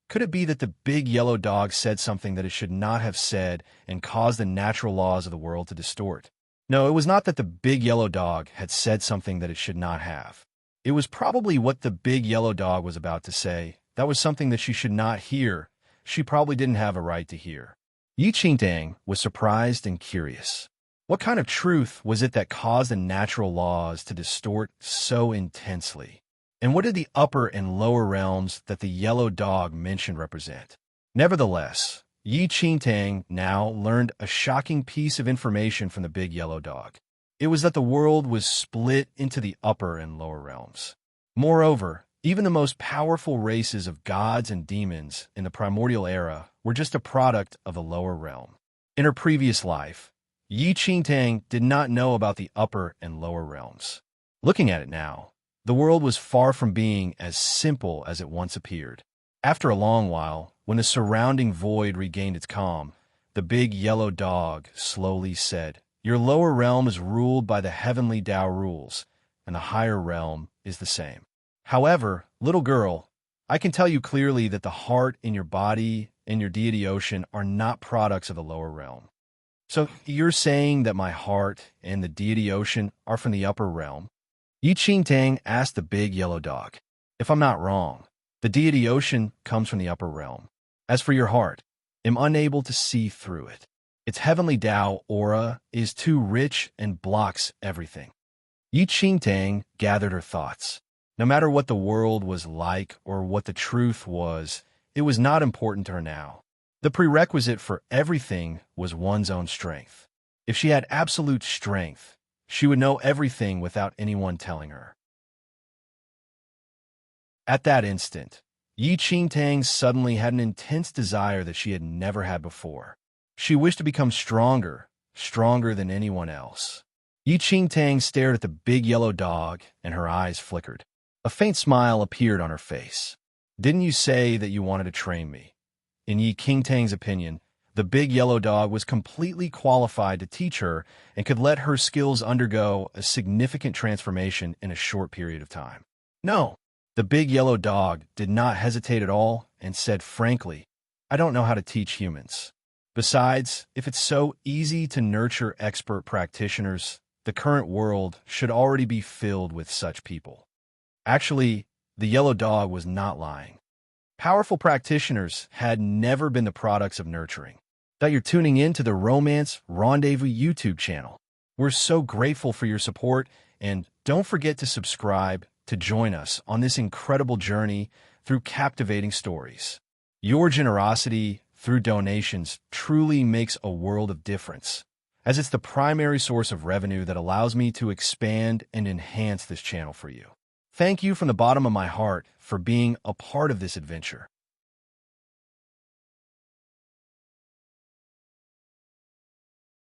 Could it be that the big yellow dog said something that it should not have said and caused the natural laws of the world to distort? No, it was not that the big yellow dog had said something that it should not have. It was probably what the big yellow dog was about to say. That was something that she should not hear. She probably didn't have a right to hear. Yi Qingtang was surprised and curious. What kind of truth was it that caused the natural laws to distort so intensely? And what did the upper and lower realms that the yellow dog mentioned represent? Nevertheless, Yi Qingtang now learned a shocking piece of information from the big yellow dog. It was that the world was split into the upper and lower realms. Moreover, even the most powerful races of gods and demons in the primordial era were just a product of the lower realm. In her previous life, Yi Qingtang did not know about the upper and lower realms. Looking at it now, the world was far from being as simple as it once appeared. After a long while, when the surrounding void regained its calm, the big yellow dog slowly said, "Your lower realm is ruled by the heavenly Tao rules, and the higher realm is the same. However, little girl, I can tell you clearly that the heart in your body and your deity ocean are not products of the lower realm." So you're saying that my heart and the deity ocean are from the upper realm? Yi Qingtang asked the big yellow dog. If I'm not wrong, the deity ocean comes from the upper realm. As for your heart, I'm unable to see through it. Its heavenly Tao aura is too rich and blocks everything. Yi Qingtang gathered her thoughts. No matter what the world was like or what the truth was, it was not important to her now. The prerequisite for everything was one's own strength. If she had absolute strength, she would know everything without anyone telling her. At that instant, Yi Qingtang suddenly had an intense desire that she had never had before. She wished to become stronger than anyone else. Yi Qingtang stared at the big yellow dog, and her eyes flickered. A faint smile appeared on her face. Didn't you say that you wanted to train me? In Yi Qingtang's opinion, the big yellow dog was completely qualified to teach her and could let her skills undergo a significant transformation in a short period of time. No, the big yellow dog did not hesitate at all and said frankly, I don't know how to teach humans. Besides, if it's so easy to nurture expert practitioners, the current world should already be filled with such people. Actually, the yellow dog was not lying. Powerful practitioners had never been the products of nurturing. That you're tuning in to the Romance Rendezvous YouTube channel. We're so grateful for your support, and don't forget to subscribe to join us on this incredible journey through captivating stories. Your generosity through donations truly makes a world of difference, as it's the primary source of revenue that allows me to expand and enhance this channel for you. Thank you from the bottom of my heart for being a part of this adventure.